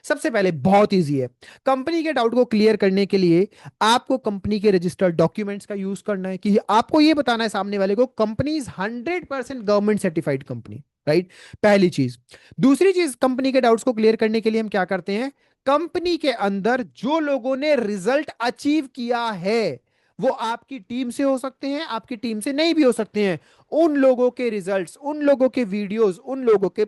सबसे पहले बहुत इजी है। कंपनी के डाउट को क्लियर करने के लिए आपको कंपनी के रजिस्टर्ड डॉक्यूमेंट्स का यूज करना है कि आपको यह बताना है सामने वाले को company is 100% government certified company, right? पहली चीज। दूसरी चीज, कंपनी के डाउट्स को क्लियर करने के लिए हम क्या करते हैं, कंपनी के अंदर जो लोगों ने रिजल्ट अचीव किया है, वो आपकी टीम से हो सकते हैं, आपकी टीम से नहीं भी हो सकते हैं। उन लोगों के रिजल्ट्स, उन लोगों के वीडियोस, उन लोगों के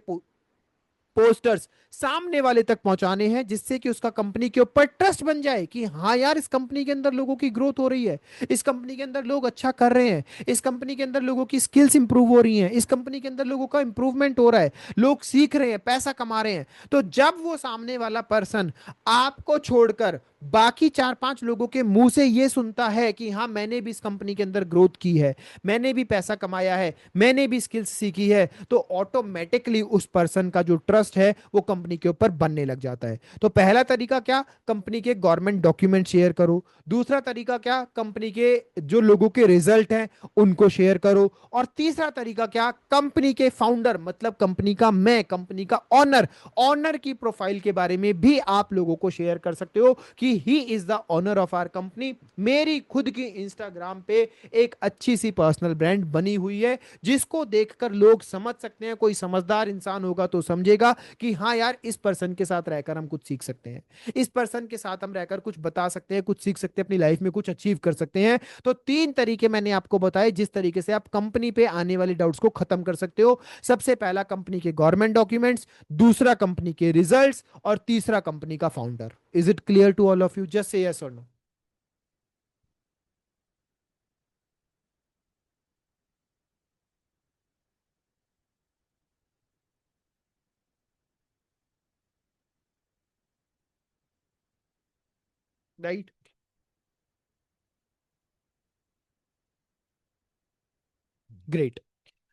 पोस्टर्स सामने वाले तक पहुंचाने हैं, जिससे कि उसका कंपनी के ऊपर ट्रस्ट बन जाए कि हाँ यार, इस कंपनी के अंदर लोगों की ग्रोथ हो रही है, इस कंपनी के अंदर लोग अच्छा कर रहे हैं, इस कंपनी के अंदर लोगों की स्किल्स इंप्रूव हो रही हैं, इस कंपनी के अंदर लोगों का इंप्रूवमेंट हो रहा है, लोग सीख रहे हैं, पैसा कमा रहे हैं। तो जब वो सामने वाला पर्सन आपको छोड़कर बाकी चार पांच लोगों के मुंह से ये सुनता है कि हाँ, मैंने भी इस कंपनी के अंदर ग्रोथ की है, मैंने भी पैसा कमाया है, मैंने भी स्किल्स सीखी है, तो ऑटोमेटिकली उस पर्सन का जो ट्रस्ट है वो कंपनी के ऊपर बनने लग जाता है। तो पहला तरीका क्या, कंपनी के गवर्नमेंट डॉक्यूमेंट शेयर करो। दूसरा तरीका क्या, कंपनी के जो लोगों के रिजल्ट हैं उनको शेयर करो। और तीसरा तरीका क्या, कंपनी के फाउंडर, मतलब कंपनी का मैं, कंपनी का ऑनर, ऑनर की प्रोफाइल के बारे में भी आप लोगों को शेयर कर सकते हो कि he is the owner of our company. मेरी खुद की इंस्टाग्राम पे एक अच्छी सी पर्सनल ब्रांड बनी हुई है, जिसको देखकर लोग समझ सकते हैं, कोई समझदार इंसान होगा तो समझेगा कि हाँ यार, इस पर्सन के साथ रहकर हम कुछ सीख सकते हैं, इस पर्सन के साथ हम रहकर कुछ बता सकते हैं, कुछ सीख सकते हैं, अपनी लाइफ में कुछ अचीव कर सकते हैं। तो तीन तरीके मैंने आपको बताए जिस तरीके से आप कंपनी पे आने वाले डाउट्स को खत्म कर सकते हो। सबसे पहला कंपनी के गवर्नमेंट डॉक्यूमेंट्स, दूसरा कंपनी के रिजल्ट्स, और तीसरा कंपनी का founder. Is it clear to all of you? Just say yes और no. Right. Great.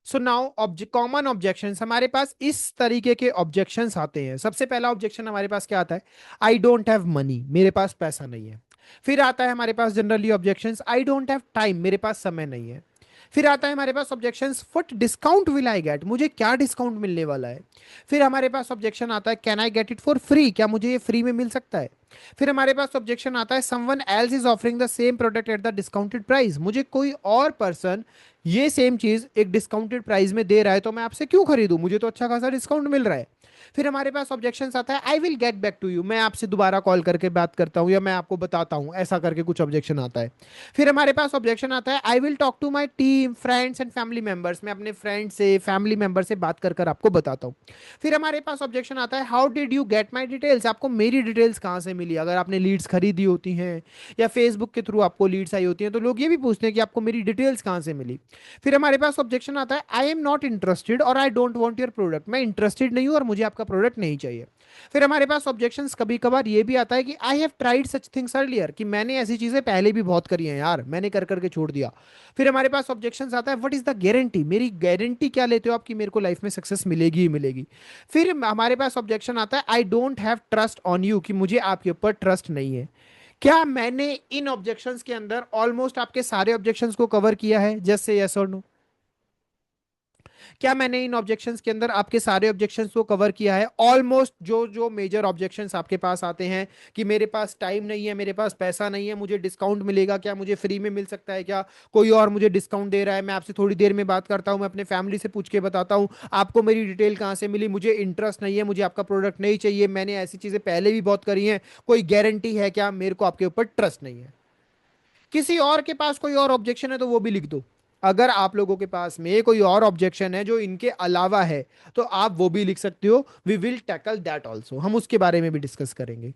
So now common objections, हमारे पास इस तरीके के ऑब्जेक्शंस आते हैं। सबसे पहला ऑब्जेक्शन हमारे पास क्या आता है, आई डोंट हैव मनी, मेरे पास पैसा नहीं है। फिर आता है हमारे पास generally objections, I don't have time, मेरे पास समय नहीं है। फिर आता है हमारे पास objections, what discount will I get, मुझे क्या डिस्काउंट मिलने वाला है। फिर हमारे पास ऑब्जेक्शन आता है, can I get it for free, क्या मुझे ये फ्री में मिल सकता है। फिर हमारे पास ऑब्जेक्शन आता है, someone else is offering the same product at the discounted price, मुझे कोई और पर्सन ये सेम चीज एक डिस्काउंटेड प्राइस में दे रहा है, तो मैं आपसे क्यों खरीदूं, मुझे तो अच्छा खासा डिस्काउंट मिल रहा है। फिर हमारे पास ऑब्जेक्शन आता है, I will get back to you, मैं आपसे दोबारा कॉल करके बात करता हूं या मैं आपको बताता हूं, ऐसा करके कुछ ऑब्जेक्शन आता है। फिर हमारे पास ऑब्जेक्शन आता है, I will talk to my team friends and family members, मैं अपने फ्रेंड से, फैमिली मेंबर से बात कर कर आपको बताता हूँ। फिर हमारे पास ऑब्जेक्शन आता है, how did you get my details, आपको मेरी डिटेल्स कहाँ से मिली, अगर आपने लीड्स खरीदी होती हैं या फेसबुक के थ्रू आपको लीड्स आई होती हैं, तो लोग ये भी पूछते हैं कि आपको मेरी डिटेल्स कहाँ से मिली। फिर हमारे पास ऑब्जेक्शन आता है, आई एम नॉट इंटरेस्टेड और I don't want your product, मैं इंटरेस्टेड नहीं हूं और मुझे आपका प्रोडक्ट नहीं चाहिए। फिर हमारे पास ऑब्जेक्शंस कभी कभार ये भी आता है कि I have tried such things earlier, कि मैंने ऐसी चीजें पहले भी बहुत करी हैं यार, मैंने कर करके छोड़ दिया। फिर हमारे पास ऑब्जेक्शंस आता है, व्हाट इज द गारंटी, मेरी गारंटी क्या लेते हो आप कि मेरे को लाइफ में सक्सेस मिलेगी ही मिलेगी। फिर हमारे पास ऑब्जेक्शन आता है, आई don't have trust on you, कि मुझे आपके ऊपर ट्रस्ट नहीं है। क्या मैंने इन ऑब्जेक्शंस के अंदर ऑलमोस्ट आपके सारे ऑब्जेक्शंस को कवर किया है? जस्ट से यस और नो। क्या मैंने इन ऑब्जेक्शंस के अंदर आपके सारे ऑब्जेक्शंस को कवर किया है? ऑलमोस्ट जो जो मेजर ऑब्जेक्शंस आपके पास आते हैं कि मेरे पास टाइम नहीं है, मेरे पास पैसा नहीं है, मुझे डिस्काउंट मिलेगा क्या, मुझे फ्री में मिल सकता है क्या, कोई और मुझे डिस्काउंट दे रहा है, मैं आपसे थोड़ी देर में बात करता हूं, मैं अपने फैमिली से पूछ के बताता हूं, आपको मेरी डिटेल कहां से मिली, मुझे इंटरेस्ट नहीं है, मुझे आपका प्रोडक्ट नहीं चाहिए, मैंने ऐसी चीजें पहले भी बहुत करी हैं, कोई गारंटी है क्या, मेरे को आपके ऊपर ट्रस्ट नहीं है। किसी और के पास कोई और ऑब्जेक्शन है तो वो भी लिख दो। अगर आप लोगों के पास में कोई और ऑब्जेक्शन है जो इनके अलावा है, तो आप वो भी लिख सकते हो। We will tackle that also, हम उसके बारे में भी डिस्कस करेंगे।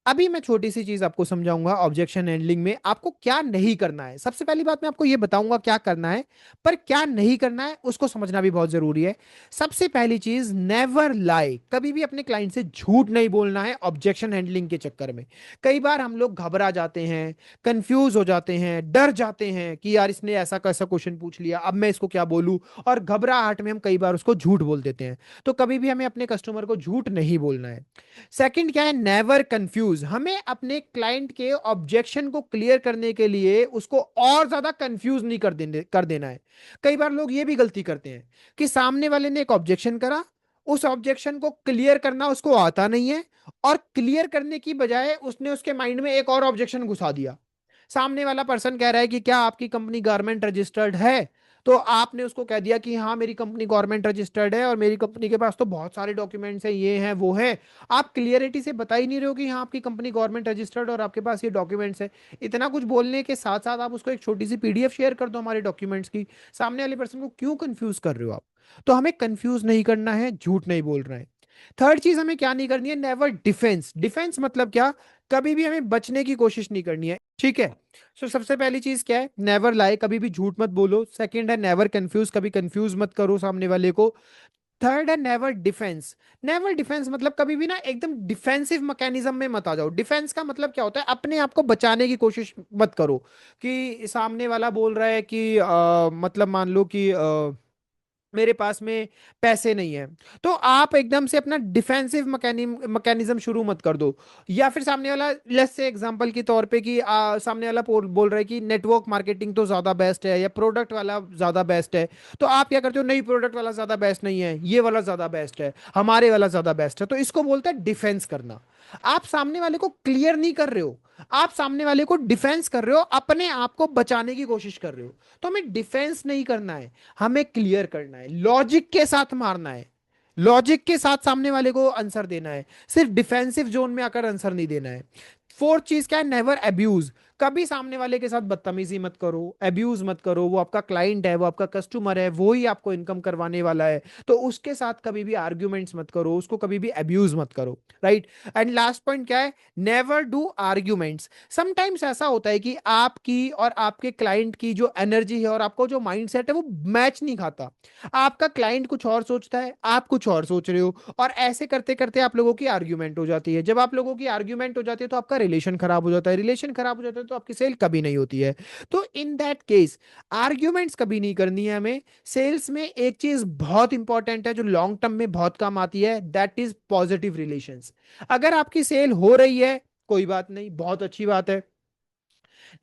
अभी मैं छोटी सी चीज आपको समझाऊंगा ऑब्जेक्शन हैंडलिंग में आपको क्या नहीं करना है। सबसे पहली बात मैं आपको ये बताऊंगा क्या करना है, पर क्या नहीं करना है उसको समझना भी बहुत जरूरी है। सबसे पहली चीज, नेवर लाई, कभी भी अपने क्लाइंट से झूठ नहीं बोलना है ऑब्जेक्शन हैंडलिंग के चक्कर में। कई बार हम लोग घबरा जाते हैं, कंफ्यूज हो जाते हैं, डर जाते हैं कि यार इसने ऐसा कैसा क्वेश्चन पूछ लिया, अब मैं इसको क्या बोलूं, और घबराहट में हम कई बार उसको झूठ बोल देते हैं। तो कभी भी हमें अपने कस्टमर को झूठ नहीं बोलना है। सेकंड क्या है, नेवर कंफ्यूज, हमें अपने क्लाइंट के ऑब्जेक्शन को क्लियर करने के लिए उसको और ज्यादा कंफ्यूज नहीं कर देना है। कई बार लोग ये भी गलती करते हैं कि सामने वाले ने एक ऑब्जेक्शन करा, उस ऑब्जेक्शन को क्लियर करना उसको आता नहीं है, और क्लियर करने की बजाय उसने उसके माइंड में एक और ऑब्जेक्शन घुसा दिया। सामने वाला पर्सन कह रहा है कि क्या आपकी कंपनी गवर्नमेंट रजिस्टर्ड है, तो आपने उसको कह दिया कि हाँ मेरी कंपनी गवर्नमेंट रजिस्टर्ड है और मेरी कंपनी के पास तो बहुत सारे डॉक्यूमेंट्स हैं, ये हैं वो है। आप क्लियरिटी से बता ही नहीं रहे हो कि हाँ आपकी कंपनी गवर्नमेंट रजिस्टर्ड और आपके पास ये डॉक्यूमेंट्स है। इतना कुछ बोलने के साथ साथ आप उसको एक छोटी सी पीडीएफ शेयर कर दो हमारे डॉक्यूमेंट्स की। सामने वाले पर्सन को क्यों कंफ्यूज कर रहे हो आप? तो हमें कंफ्यूज नहीं करना है, झूठ नहीं बोल रहे हैं। थर्ड चीज हमें क्या नहीं करनी है, नेवर डिफेंस। डिफेंस मतलब क्या, कभी भी हमें बचने की कोशिश नहीं करनी है, ठीक है। सो सबसे पहली चीज क्या है, नेवर लाई, कभी भी झूठ मत बोलो। सेकंड है नेवर कंफ्यूज, कभी कंफ्यूज मत करो सामने वाले को। थर्ड है नेवर डिफेंस। नेवर डिफेंस मतलब कभी भी ना एकदम डिफेंसिव मैकेनिज्म में मत आ जाओ। डिफेंस का मतलब क्या होता है, अपने आप को बचाने की कोशिश मत करो। कि सामने वाला बोल रहा है कि मतलब मान लो कि मेरे पास में पैसे नहीं है, तो आप एकदम से अपना डिफेंसिव मैकेनिज्म शुरू मत कर दो। या फिर सामने वाला, लेट्स से एग्जांपल के तौर पे कि सामने वाला बोल रहा है कि नेटवर्क मार्केटिंग तो ज्यादा बेस्ट है या प्रोडक्ट वाला ज्यादा बेस्ट है। तो आप क्या करते हो, नहीं प्रोडक्ट वाला ज्यादा बेस्ट नहीं है, ये वाला ज्यादा बेस्ट है, हमारे वाला ज्यादा बेस्ट है। तो इसको बोलते हैं डिफेंस करना। आप सामने वाले को क्लियर नहीं कर रहे हो, आप सामने वाले को डिफेंस कर रहे हो, अपने आप को बचाने की कोशिश कर रहे हो। तो हमें डिफेंस नहीं करना है, हमें क्लियर करना है, लॉजिक के साथ मारना है, लॉजिक के साथ सामने वाले को आंसर देना है, सिर्फ डिफेंसिव जोन में आकर आंसर नहीं देना है। फोर्थ चीज क्या है, नेवर अब्यूज। कभी सामने वाले के साथ बदतमीजी मत करो, अब्यूज मत करो। वो आपका क्लाइंट है, वो आपका कस्टमर है, वो ही आपको इनकम करवाने वाला है, तो उसके साथ कभी भी आर्ग्यूमेंट्स मत करो, उसको कभी भी अब्यूज मत करो, राइट। एंड लास्ट पॉइंट क्या है, नेवर डू आर्ग्यूमेंट्स। समटाइम्स ऐसा होता है कि आपकी और आपके क्लाइंट की जो एनर्जी है और आपको जो माइंडसेट है वो मैच नहीं खाता। आपका क्लाइंट कुछ और सोचता है, आप कुछ और सोच रहे हो, और ऐसे करते करते आप लोगों की आर्ग्यूमेंट हो जाती है। जब आप लोगों की आर्ग्यूमेंट हो जाती है तो आपका रिलेशन खराब हो जाता है, रिलेशन खराब हो जाता है तो आपकी सेल कभी नहीं होती है। तो इन दैट केस आर्ग्यूमेंट्स कभी नहीं करनी है हमें। सेल्स में एक चीज बहुत इंपॉर्टेंट है जो लॉन्ग टर्म में बहुत काम आती है, दैट इज पॉजिटिव रिलेशंस। अगर आपकी सेल हो रही है, कोई बात नहीं, बहुत अच्छी बात है।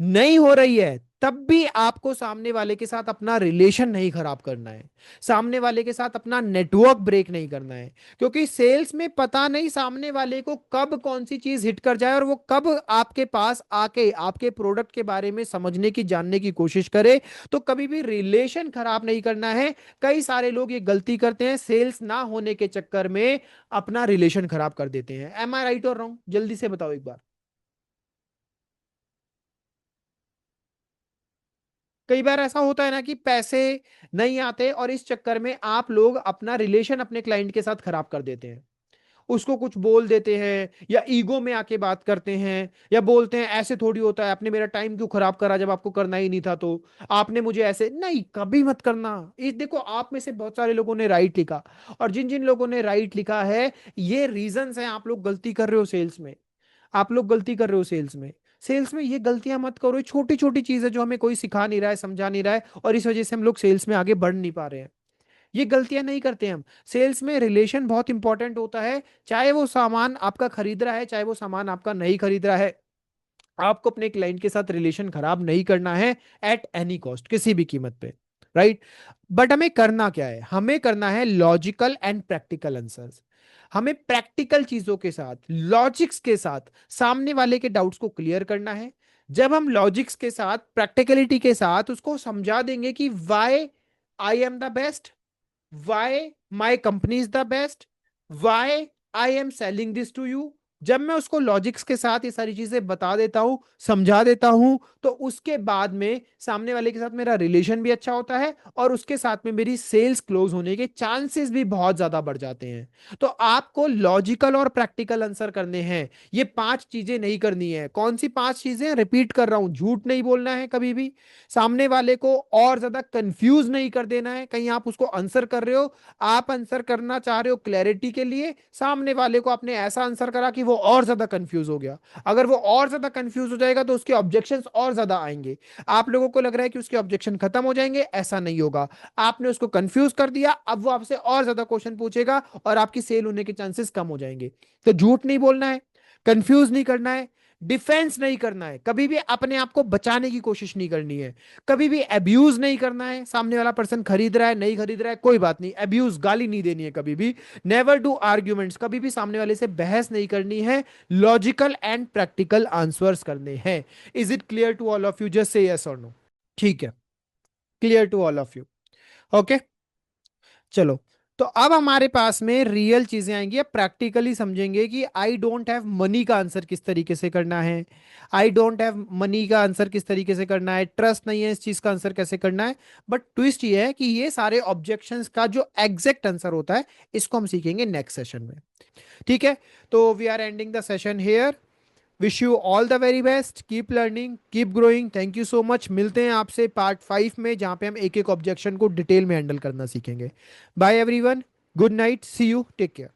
नहीं हो रही है, तब भी आपको सामने वाले के साथ अपना रिलेशन नहीं खराब करना है, सामने वाले के साथ अपना नेटवर्क ब्रेक नहीं करना है। क्योंकि सेल्स में पता नहीं सामने वाले को कब कौन सी चीज हिट कर जाए और वो कब आपके पास आके आपके प्रोडक्ट के बारे में समझने की, जानने की कोशिश करे। तो कभी भी रिलेशन खराब नहीं करना है। कई सारे लोग ये गलती करते हैं, सेल्स ना होने के चक्कर में अपना रिलेशन खराब कर देते हैं। एम आई राइट और रॉन्ग, जल्दी से बताओ एक बार। कई बार ऐसा होता है ना कि पैसे नहीं आते और इस चक्कर में आप लोग अपना रिलेशन अपने क्लाइंट के साथ खराब कर देते हैं। उसको कुछ बोल देते हैं या ईगो में आके बात करते हैं, या बोलते हैं ऐसे थोड़ी होता है, आपने मेरा टाइम क्यों खराब करा जब आपको करना ही नहीं था, तो आपने मुझे ऐसे नहीं, कभी मत करना। इस देखो, आप में से बहुत सारे लोगों ने राइट लिखा, और जिन जिन लोगों ने राइट लिखा है, ये रीजंस हैं आप लोग गलती कर रहे हो सेल्स में। आप लोग गलती कर रहे हो सेल्स में। सेल्स में ये गलतियां मत करो, ये छोटी छोटी चीज है जो हमें कोई सिखा नहीं रहा है, समझा नहीं रहा है, और इस वजह से हम लोग सेल्स में आगे बढ़ नहीं पा रहे हैं। ये गलतियां नहीं करते हम। सेल्स में रिलेशन बहुत इंपॉर्टेंट होता है। चाहे वो सामान आपका खरीद रहा है, चाहे वो सामान आपका नहीं खरीद रहा है, आपको अपने क्लाइंट के साथ रिलेशन खराब नहीं करना है एट एनी कॉस्ट, किसी भी कीमत पे, राइट। बट हमें करना क्या है, हमें करना है लॉजिकल एंड प्रैक्टिकल आंसर्स। हमें प्रैक्टिकल चीजों के साथ, लॉजिक्स के साथ सामने वाले के डाउट्स को क्लियर करना है। जब हम लॉजिक्स के साथ, प्रैक्टिकलिटी के साथ उसको समझा देंगे कि why I am the best, why my company is the best, why I am selling this to you, जब मैं उसको लॉजिक्स के साथ ये सारी चीजें बता देता हूं, समझा देता हूं, तो उसके बाद में सामने वाले के साथ मेरा रिलेशन भी अच्छा होता है और उसके साथ में मेरी सेल्स क्लोज होने के चांसेस भी बहुत ज्यादा बढ़ जाते हैं। तो आपको लॉजिकल और प्रैक्टिकल आंसर करने हैं। ये 5 चीजें नहीं करनी है। कौन सी 5 चीजें? रिपीट कर रहा हूं, झूठ नहीं बोलना है कभी भी, सामने वाले को और ज्यादा कंफ्यूज नहीं कर देना है। कहीं आप उसको आंसर कर रहे हो, आप आंसर करना चाह रहे हो क्लैरिटी के लिए, सामने वाले को आपने ऐसा आंसर करा कि वो और ज्यादा कंफ्यूज हो गया। अगर वो और ज्यादा कंफ्यूज हो जाएगा तो उसके ऑब्जेक्शंस और ज्यादा आएंगे। आप लोगों को लग रहा है कि उसके ऑब्जेक्शन खत्म हो जाएंगे, ऐसा नहीं होगा। आपने उसको कंफ्यूज कर दिया, अब वो आपसे और ज्यादा क्वेश्चन पूछेगा और आपकी सेल होने के चांसेस कम हो जाएंगे। तो झूठ नहीं बोलना है, कंफ्यूज नहीं करना है, डिफेंस नहीं करना है, कभी भी अपने आप को बचाने की कोशिश नहीं करनी है, कभी भी अब्यूज नहीं करना है। सामने वाला पर्सन खरीद रहा है, नहीं खरीद रहा है, कोई बात नहीं, अब्यूज गाली नहीं देनी है कभी भी। नेवर डू आर्ग्यूमेंट्स, कभी भी सामने वाले से बहस नहीं करनी है। लॉजिकल एंड प्रैक्टिकल आंसर्स करने हैं। Is it clear to all of you? Just say yes और नो। ठीक है, clear to all of you. Okay, चलो। तो अब हमारे पास में रियल चीजें आएंगी। अब प्रैक्टिकली समझेंगे कि आई डोंट हैव मनी का आंसर किस तरीके से करना है। आई डोंट हैव मनी का आंसर किस तरीके से करना है, ट्रस्ट नहीं है इस चीज का आंसर कैसे करना है। बट ट्विस्ट ये है कि ये सारे ऑब्जेक्शंस का जो एग्जैक्ट आंसर होता है, इसको हम सीखेंगे नेक्स्ट सेशन में। ठीक है, तो we are ending the session here. Wish you all the very best, keep learning, keep growing. Thank you so much. मिलते हैं आपसे पार्ट 5 में, जहां पे हम एक एक ऑब्जेक्शन को डिटेल में हैंडल करना सीखेंगे। Bye everyone, good night, see you, take care.